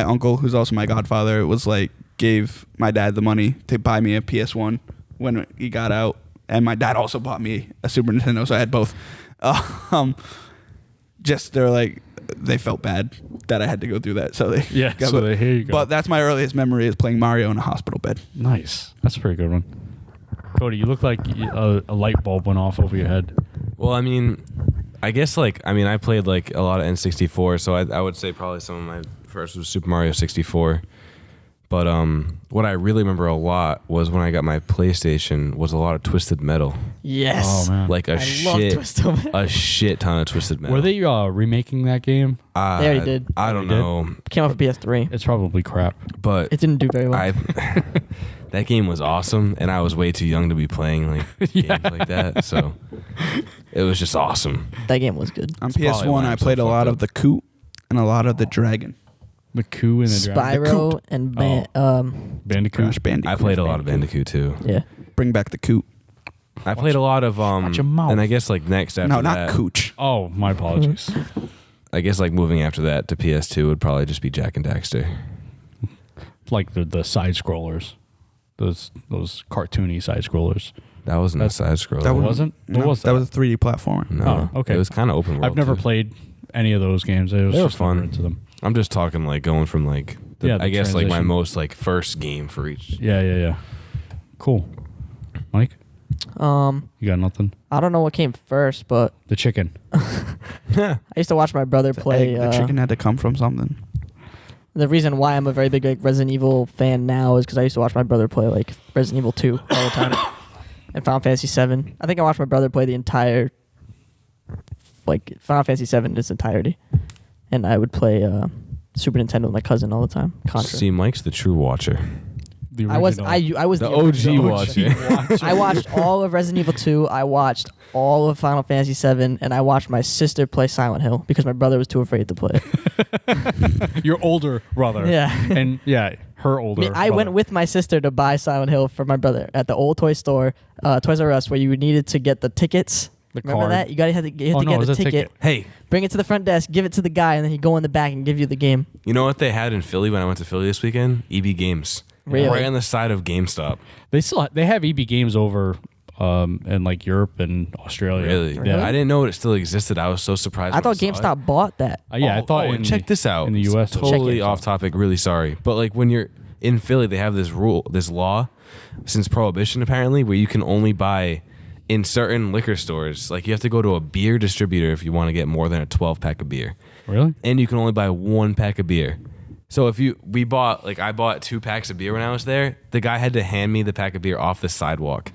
uncle, who's also my godfather, was like, gave my dad the money to buy me a PS1 when he got out, and my dad also bought me a Super Nintendo, so I had both. They're like, they felt bad that I had to go through that, so they
Yeah,
got
so
it.
here you go.
But that's my earliest memory is playing Mario in a hospital bed.
Nice. That's a pretty good one. Cody, you look like a light bulb went off over your head.
Well, I mean, I guess I played like a lot of N64, so I would say probably some of my first was Super Mario 64. But what I really remember a lot was when I got my PlayStation was a lot of Twisted Metal.
Yes.
Oh, man.
Like
I love Twisted Metal.
a shit ton of Twisted Metal.
Were they remaking that game?
They already did.
I don't
They did?
know,
Came out for PS3.
It's probably crap.
but
It didn't do very well.
that game was awesome, and I was way too young to be playing games like that. So it was just awesome.
That game was good.
On
probably
PS1,
why
I
I'm so
played a lot
fucked
of
up.
the Coot and a lot of the Dragon.
The Coup and the Dragon.
Spyro and
Bandicoot.
Crash Bandicoot.
I played a lot of Bandicoot too.
yeah.
Bring back the Coot.
I played a lot of
watch your mouth.
and I guess next after
No,
that,
not Cooch.
Oh, my apologies.
I guess moving after that to PS2 would probably just be Jack and Daxter.
Like the side scrollers, those cartoony side scrollers.
That wasn't a side scroller.
That
wasn't? What was
that
that?
was a 3D platformer.
No.
Oh, okay.
It was kind of open world.
I've never
too.
played any of those games.
They were
just
fun.
never into them.
I'm just talking going from
the
I guess my
transition.
most first game for each.
Yeah. Cool. Mike,
You
got nothing?
I don't know what came first, but
The chicken.
I used to watch my brother play.
The chicken had to come from something.
The reason why I'm a very big Resident Evil fan now is because I used to watch my brother play Resident Evil 2 all the time and Final Fantasy 7. I think I watched my brother play the entire Final Fantasy 7 in its entirety, and I would play Super Nintendo with my cousin all the time. Contra.
See, Mike's the true watcher.
The
I was
The
the
OG
original.
watcher.
I watched all of Resident Evil 2. I watched all of Final Fantasy 7, and I watched my sister play Silent Hill because my brother was too afraid to play it.
Your older brother.
Yeah.
And her older
I went
brother.
with my sister to buy Silent Hill for my brother at the old toy store, Toys R Us, where you needed to get the tickets.
The
Remember
card.
that? You had to get
it was
a
a
ticket,
Hey,
bring it to the front desk, give it to the guy, and then he'd go in the back and give you the game.
you know what they had in Philly when I went to Philly this weekend? EB Games.
Really?
Right on the side of GameStop.
They have EB games over in Europe and Australia.
Really?
Really?
I didn't know it still existed. I was so surprised.
I
when
thought
saw it.
GameStop bought that.
I thought.
and check this out.
in the US.
It's totally
Check it.
off topic. Really sorry, but when you're in Philly, they have this law since Prohibition apparently, where you can only buy in certain liquor stores. You have to go to a beer distributor if you want to get more than a 12-pack of beer,
Really?
and you can only buy 1 pack of beer. So I bought 2 packs of beer when I was there. The guy had to hand me the pack of beer off the sidewalk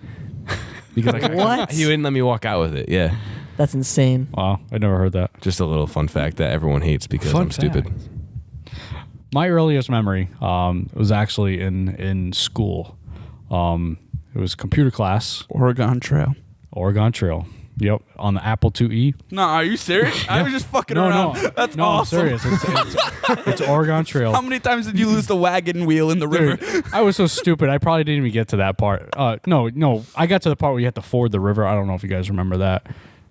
because
What?
he wouldn't let me walk out with it. Yeah,
That's insane.
Wow, I never heard that.
just a little fun fact that everyone hates because
Fun
I'm stupid.
fact. My earliest memory was actually in school. It was computer class,
Oregon Trail.
Oregon Trail. Yep, on the Apple IIe.
No, are you serious? I was just fucking
No,
around.
no,
That's
no,
awesome.
I'm serious. It's Oregon Trail.
How many times did you lose the wagon wheel in the river?
Dude, I was so stupid. I probably didn't even get to that part. No. I got to the part where you had to ford the river. I don't know if you guys remember that.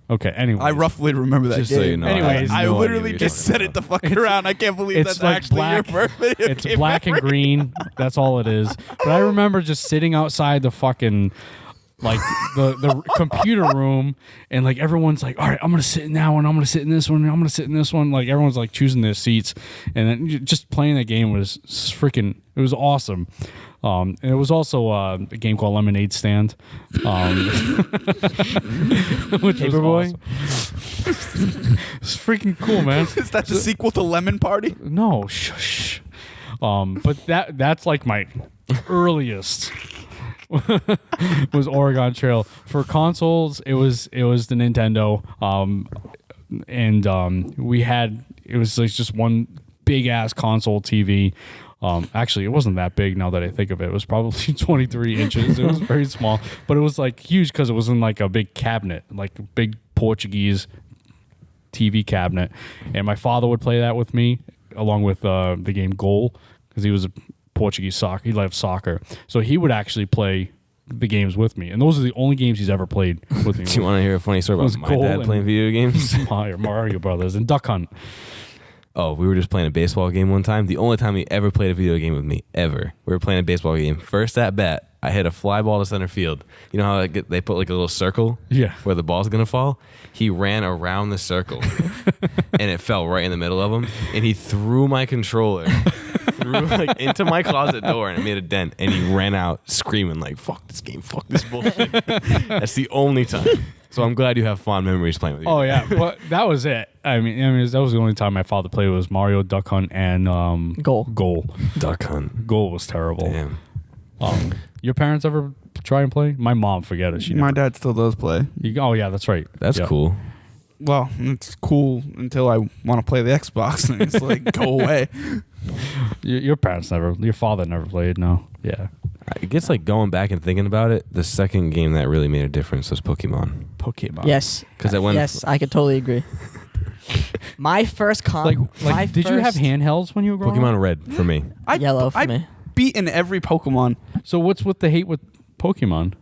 Okay, anyway.
I roughly remember that
Just
game.
so you know,
Anyways,
I
have no
literally
idea what
just
you're
said it to fuck around. I can't believe
it's
that's
like
actually
black.
your first video
It's
game
black and
memory.
green. That's all it is. But I remember just sitting outside the fucking like the computer room, and like everyone's like, all right, I'm gonna sit in that one, I'm gonna sit in this one, I'm gonna sit in this one. Like everyone's like choosing their seats, and then just playing that game was freaking. It was awesome. And it was also a game called Lemonade Stand, which
Paperboy?
It's freaking cool, man.
Is that the sequel to Lemon Party?
No, shush. But that's like my earliest was Oregon Trail. For consoles, it was the Nintendo. We had it was like just one big ass console TV. Actually, it wasn't that big now that I think of it. It was probably 23 inches. It was very small, but it was like huge because it was in like a big cabinet, like a big Portuguese TV cabinet. And my father would play that with me, along with the game Goal, because he was a Portuguese soccer. He loved soccer, so he would actually play the games with me. And those are the only games he's ever played with me.
Do you want to hear a funny story about my dad playing video games?
Mario Brothers and Duck Hunt.
Oh, we were just playing a baseball game one time. The only time he ever played a video game with me, ever. We were playing a baseball game. First at bat, I hit a fly ball to center field. You know how they put like a little circle where the ball's going to fall? He ran around the circle, and it fell right in the middle of him. And he threw my controller into my closet door, and it made a dent. And he ran out screaming like, fuck this game, fuck this bullshit. That's the only time. So I'm glad you have fond memories playing with you.
Oh yeah, but that was it. I mean, that was the only time my father played was Mario, Duck Hunt, and
Goal.
Duck Hunt.
Goal was terrible.
Damn.
Your parents ever try and play? My mom, forget it.
My dad still does play.
Oh yeah, that's right.
That's cool.
Well, it's cool until I want to play the Xbox, and it's like, go away.
Your father never played, no? Yeah.
It gets like going back and thinking about it. The second game that really made a difference was Pokemon.
Yes.
Because it went.
Yes, I could totally agree. My first
did you have handhelds when you were growing up?
Pokemon Red for me.
Yellow for me.
Beaten every Pokemon.
So what's with the hate with Pokemon?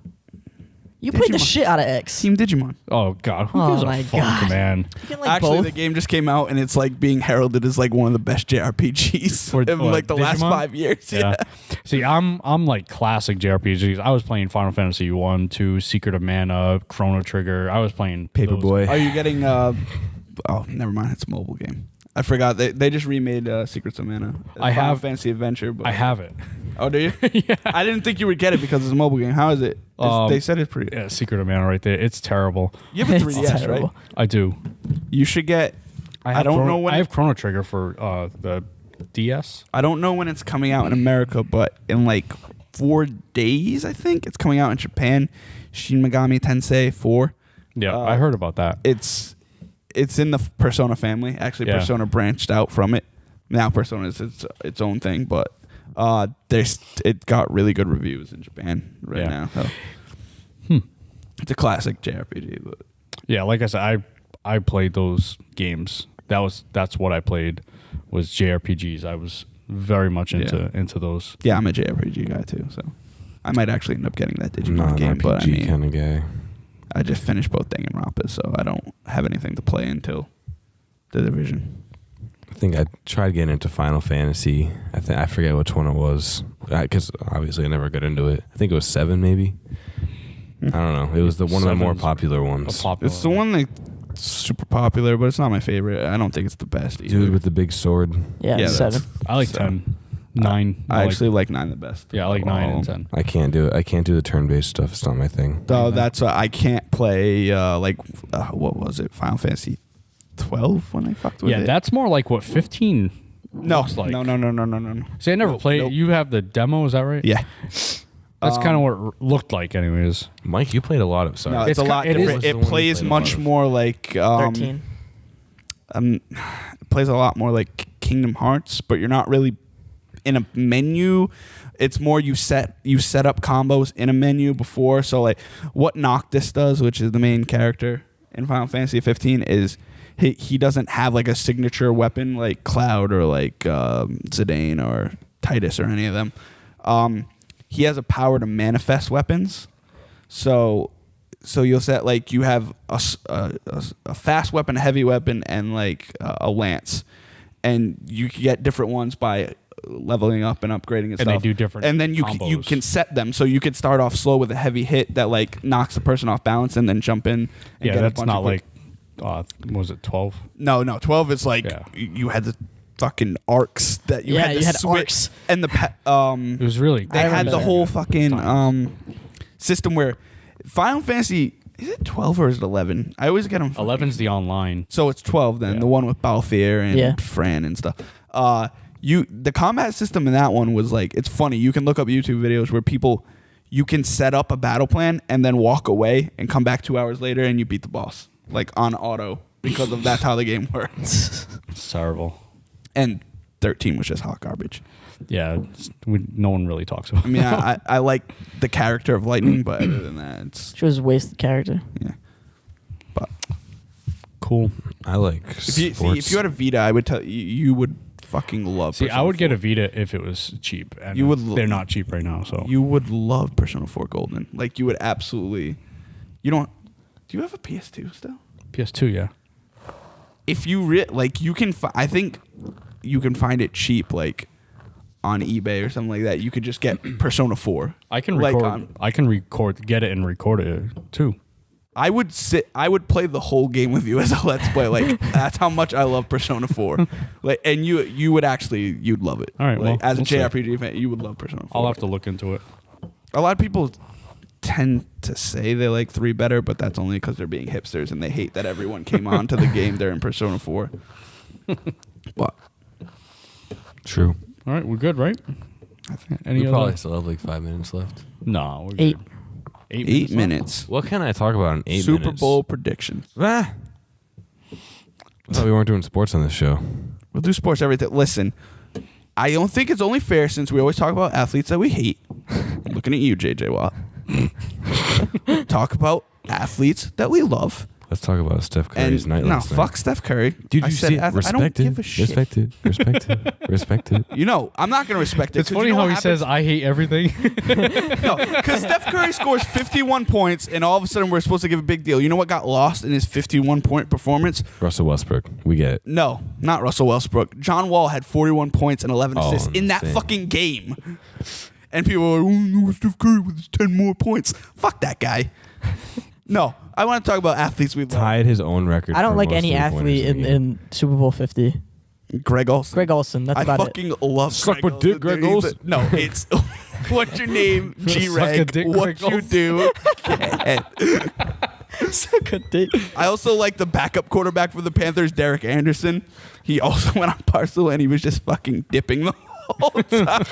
You played the
Digimon.
shit out of X.
Team Digimon.
Oh God, who
Oh
gives
my
a fuck,
God.
man?
You can like
Actually,
both.
the game just came out, and it's like being heralded as like one of the best JRPGs
For
in
what,
like the last
Digimon?
5 years. Yeah.
See, I'm like classic JRPGs. I was playing Final Fantasy 1, 2, Secret of Mana, Chrono Trigger. I was playing
Paperboy.
Are you getting? Oh, never mind. It's a mobile game. I forgot. They just remade Secrets of Mana.
I
Final
have-
Fantasy Adventure. But
I have it.
Oh, do you?
Yeah.
I didn't think you would get it because it's a mobile game. How is it? They said it's pretty.
Yeah, Secret of Mana right there. It's terrible.
You have a
It's
3DS, right?
terrible.
I do.
You should get. I don't know when.
I have Chrono Trigger for the DS.
I don't know when it's coming out in America, but in like 4 days, I think it's coming out in Japan. Shin Megami Tensei 4.
Yeah, I heard about that.
It's in the Persona family. Actually,
Yeah.
Persona branched out from it. Now Persona is its own thing, but it got really good reviews in Japan now. So. It's a classic JRPG. But
Yeah, like I said, I played those games. That's what I played was JRPGs. I was very much into those.
yeah, I'm a JRPG guy too, so I might actually end up getting that
I'm not
Digimon
an
game. But I
RPG
mean,
kind of guy.
I just finished both Danganronpa, so I don't have anything to play until the Division.
I think I tried getting into Final Fantasy. I forget which one it was because obviously I never got into it. I think it was 7 maybe. I don't know. It was one of the more
Seven's
popular ones.
It's the one that's super popular, but it's not my favorite. I don't think it's the best either.
Dude with the big sword.
Yeah,
Yeah,
7.
I like
So-
10, 9.
I actually like 9 the best.
I like 9 and 10.
I can't do it. I can't do the turn-based stuff. It's not my thing.
So that's I can't play what was it? Final Fantasy 12 when they fucked with
Yeah,
it.
that's more like what 15
no,
looks like.
no.
See, I never
Nope,
played.
nope.
You have the demo, is that right?
Yeah,
That's kind of what it looked like, anyways.
Mike, you played a lot of. Sorry.
no, it's a lot
it is-
different.
the
It
one you
plays
played a lot
much
of.
more like
13.
It plays a lot more like Kingdom Hearts, but you're not really in a menu. It's more you set up combos in a menu before. So like what Noctis does, which is the main character in Final Fantasy 15, is he doesn't have like a signature weapon like Cloud or like Zidane or Titus or any of them. He has a power to manifest weapons. So you'll set like you have a fast weapon, a heavy weapon, and like a lance, and you can get different ones by leveling up and upgrading and
And
stuff.
they do different
And then you
combos.
can set them so you could start off slow with a heavy hit that like knocks the person off balance and then jump in. And
Yeah,
get a
that's
bunch
not
of quick-
like, was it 12?
No, 12 is like
Yeah.
you had the fucking arcs that you
Yeah,
had to
you had
switch
arcs.
and
It was really.
they
I
had
remember
the
that.
whole fucking system where Final Fantasy is it 12 or is it 11? I always get them.
11's the online.
So it's 12 then,
Yeah.
the one with Balthier and
Yeah.
Fran and stuff. The combat system in that one was like, it's funny. You can look up YouTube videos where you can set up a battle plan and then walk away and come back 2 hours later and you beat the boss like on auto because of that's how the game works.
It's terrible.
And 13 was just hot garbage.
Yeah, no one really talks about
I mean, I like the character of Lightning, but other than that, it's
She was a wasted character.
yeah. But
Cool.
I like
if you had a Vita, I would tell you would fucking love.
See, I
Persona
would get
4.
a Vita if it was cheap. And
You would
they're not cheap right now, so.
You would love Persona 4 Golden. Like you would absolutely. You don't. Do you have a PS2 still?
PS2, yeah.
If you like, you can. I think you can find it cheap, like on eBay or something like that. You could just get Persona 4.
I can
Like,
record. Get it and record it too.
I would play the whole game with you as a Let's Play. Like that's how much I love Persona 4. Like, and you'd love it.
All right,
Like,
well,
as a
we'll see.
JRPG fan, you would love Persona 4.
I'll have to look into it.
A lot of people tend to say they like 3 better, but that's only because they're being hipsters and they hate that everyone came on to the game during Persona 4. But
True.
All right, we're good, right? Any
We
other?
probably still have like 5 minutes left.
No, we're
8.
good.
8
left?
minutes.
What can I talk about in 8
Super
minutes?
Bowl predictions.
Ah. I thought we weren't doing sports on this show.
We'll do sports everything. Listen, I don't think it's only fair since we always talk about athletes that we hate. Looking at you, JJ Watt. Talk about athletes that we love.
Let's talk about Steph Curry's
And
night
no,
last night.
fuck Steph Curry.
Dude,
I
you
said
see it?
I don't give a shit.
Respected. Respected.
You know, I'm not going to respect it.
It's
'cause
funny
you know
how
what
he says,
happens?
I hate everything.
No, because Steph Curry scores 51 points, and all of a sudden we're supposed to give a big deal. You know what got lost in his 51-point performance?
Russell Westbrook. We get it.
No, not Russell Westbrook. John Wall had 41 points and 11
Oh,
assists in that
insane.
fucking game. And people are like, oh, no, Steph Curry with his 10 more points. Fuck that guy. No, I want to talk about athletes we love.
Tied his own record.
I don't
for
like
most
any
three-pointers
athlete
in the game.
in Super Bowl 50.
Greg Olson.
Greg Olson. That's
I
about
fucking love
Suck
Greg
my dick,
Olson.
Greg
He's a-
Olson.
No, it's what's your name?
Suck a
G-Reg.
dick,
What
Greg
you
Olson.
do?
it. Suck a dick.
I also like the backup quarterback for the Panthers, Derek Anderson. He also went on Barstool and he was just fucking dipping the whole time.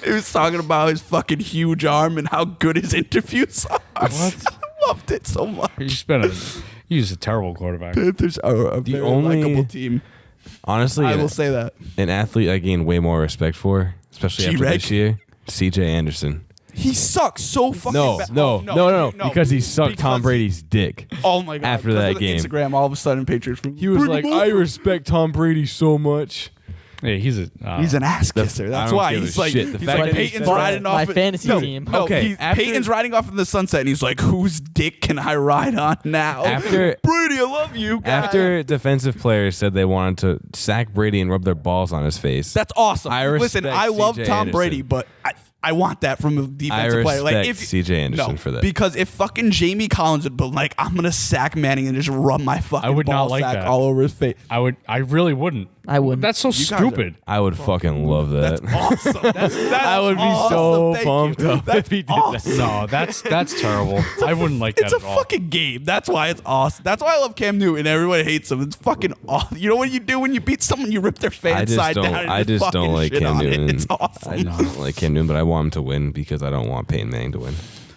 He was talking about his fucking huge arm and how good his interviews are.
What?
I loved it so much.
He's a terrible quarterback.
Panthers are a very
only-
likable team.
Honestly,
I will say that.
an athlete I gain way more respect for, especially after
G-Reg?
this year, CJ Anderson.
He sucks so fucking bad.
No. Because he sucked Tom
because-
Brady's dick.
Oh my god!
after
Because
that
of the
game.
Instagram, all of a sudden, Patriots.
He was like, I respect Tom Brady so much.
Yeah, he's a.
He's an ass kisser. That's
don't
why
give a
he's like,
shit. The
he's
fact
like
that he
Peyton's
said
riding
that-
off.
my fantasy team.
No,
Okay, after-
Peyton's riding off in the sunset, and he's like, "Whose dick can I ride on now?"
After-
Brady, I love you. Guy.
After defensive players said they wanted to sack Brady and rub their balls on his face.
that's awesome.
I
Listen,
respect
I love
CJ
Tom
Anderson.
Brady, but I want that from a defensive player. Like if
respect CJ Anderson for that.
because if fucking Jamie Collins had been like, "I'm gonna sack Manning and just rub my fucking
I would
ball
not like
sack
that.
all over his face."
I really wouldn't.
I wouldn't.
That's so
guys are-
stupid.
I would fucking love that.
That's awesome. That's
I would be
awesome.
so
Thank
pumped
you.
up
That's
if he did
awesome.
No, that's terrible. I wouldn't like
It's
that
a
at all.
fucking game. That's why it's awesome. That's why I love Cam Newton. Everybody hates him. It's fucking awesome. You know what you do when you beat someone? You rip their fan
I just
side
don't.
down. And
I just
fucking
don't like
shit
Cam
on it.
Newton.
It's awesome.
I don't like Cam Newton, but I want him to win because I don't want Peyton Manning to win.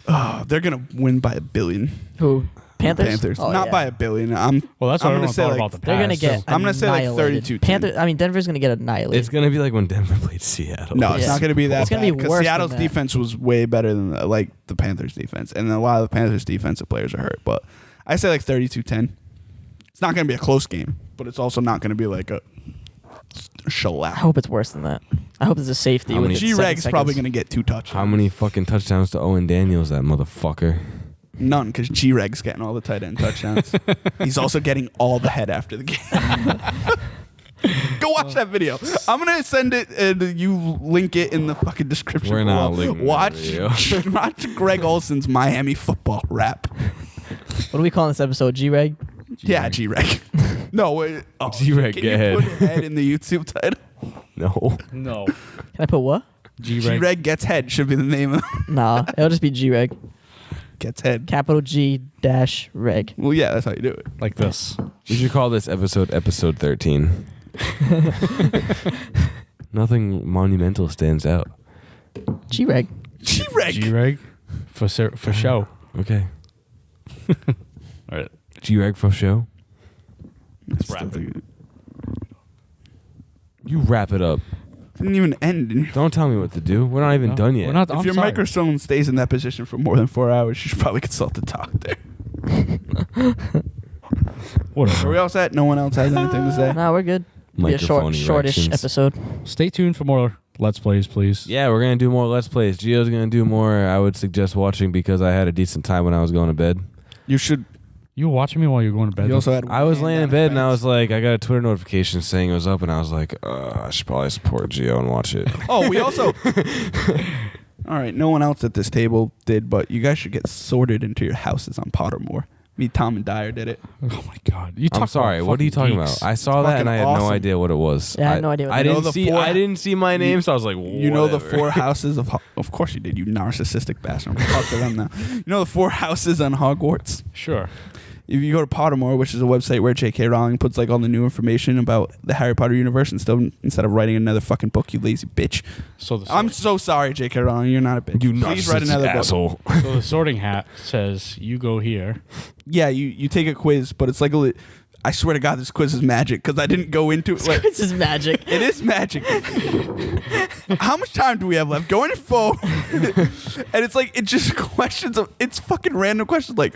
Oh, they're gonna win by $1 billion.
Who? Panthers?
Panthers,
Oh,
not
yeah.
by $1 billion.
Well, that's what
I'm gonna
everyone
say
thought
like
about the
They're gonna
past,
get.
so.
I'm gonna say like
annihilated.
32-10.
Panther. I mean, Denver's gonna get annihilated.
It's gonna be like when Denver played Seattle.
No, it's
Yeah.
not gonna be that.
It's gonna be
because
worse than
Seattle's
that.
defense was way better than the Panthers defense, and a lot of the Panthers defensive players are hurt. But I say like 32-10. It's not gonna be a close game, but it's also not gonna be like a
I
shellac.
hope it's worse than that. I hope it's a safety.
How
with
many-
it 7
G-Reg's probably
seconds.
gonna get 2 touchdowns.
How many fucking touchdowns to Owen Daniels, that motherfucker?
None, because G-Reg's getting all the tight end touchdowns. He's also getting all the head after the game. Go watch that video. I'm gonna send it and you link it in the fucking description.
We're not
below.
linking
Watch
that video.
watch Greg Olson's Miami football rap.
What do we call this episode? G-Reg?
Yeah, G-Reg. No, wait. Oh,
G-Reg,
can
go
you
ahead.
put head in the YouTube title?
No.
No.
Can I put what?
G-Reg.
G-Reg gets head should be the name of
Nah, it'll just be G-Reg.
gets head.
Capital G dash reg.
Well, yeah, that's how you do it.
Like this.
We should call this episode 13. Nothing monumental stands out.
G-Reg.
G-Reg.
G-Reg. For show.
Okay.
All right.
G-Reg for show.
Let's
wrap it.
You wrap it up.
Didn't even end.
Don't tell me what to do. We're not even
No,
done yet.
We're not.
If
I'm
your
sorry.
microphone stays in that position for more than 4 hours, you should probably consult the doctor.
Whatever.
Are we all set? No one else has anything to say?
Nah, we're good. Be a
Microphone
shortish
erections.
episode.
Stay tuned for more Let's Plays, please.
Yeah, we're gonna do more Let's Plays. Gio's gonna do more. I would suggest watching because I had a decent time when I was going to bed.
You should.
You were watching me while you were going to bed.
You also had.
I was
hand
laying
down
in bed and I
fence.
was like, I got a Twitter notification saying it was up, and I was like, I should probably support Gio and watch it.
Oh, we also. All right, no one else at this table did, but you guys should get sorted into your houses on Pottermore. Me, Tom, and Dyer did it.
Oh my God. You
I'm
talk
sorry.
about
What are you
fucking
talking
geeks.
about? I saw that and I had
fucking
no
awesome.
idea what it was.
Yeah, I had no idea what
I
that
was.
didn't
You know
see.
the four-
I didn't see my name, so I was like,
You know the
whatever.
4 houses of course you did, you narcissistic bastard. I'm talk to them now. You know the 4 houses on Hogwarts?
Sure.
If you go to Pottermore, which is a website where J.K. Rowling puts like all the new information about the Harry Potter universe instead of writing another fucking book, you lazy bitch.
So the
I'm so sorry, J.K. Rowling. You're not a bitch.
You
Please write another book.
asshole.
so the sorting hat says you go here.
Yeah, you take a quiz, but it's like I swear to God, this quiz is magic because I didn't go into it. Like,
This is magic.
it is magic. How much time do we have left? Go on your phone, and it's like it's just questions of it's fucking random questions like.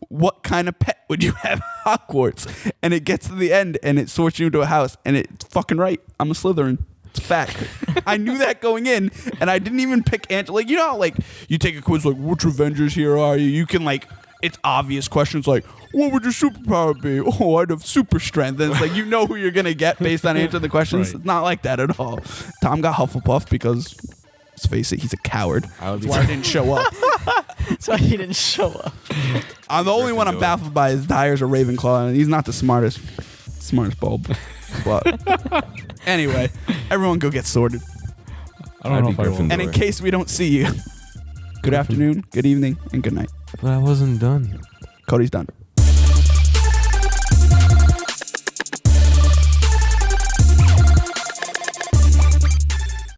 What kind of pet would you have at Hogwarts? And it gets to the end and it sorts you into a house and it's fucking right. I'm a Slytherin. It's a fact. I knew that going in and I didn't even pick Angela. Like, you know how, like, you take a quiz like, which Avengers hero are you? You can, like, it's obvious questions like, what would your superpower be? Oh, I'd have super strength. And it's like, you know who you're going to get based on answering the questions.
Right.
It's not like that at all. Tom got Hufflepuff because, let's face it, he's a coward. That's why I didn't show up.
That's why he didn't show up.
I'm the only one I'm baffled by is Dyer's a Ravenclaw, and he's not the smartest bulb. But anyway, everyone go get sorted.
I don't know if I will.
Gryffindor.
And in case we don't see you, good afternoon, good evening, and good night.
But I wasn't done.
Cody's done.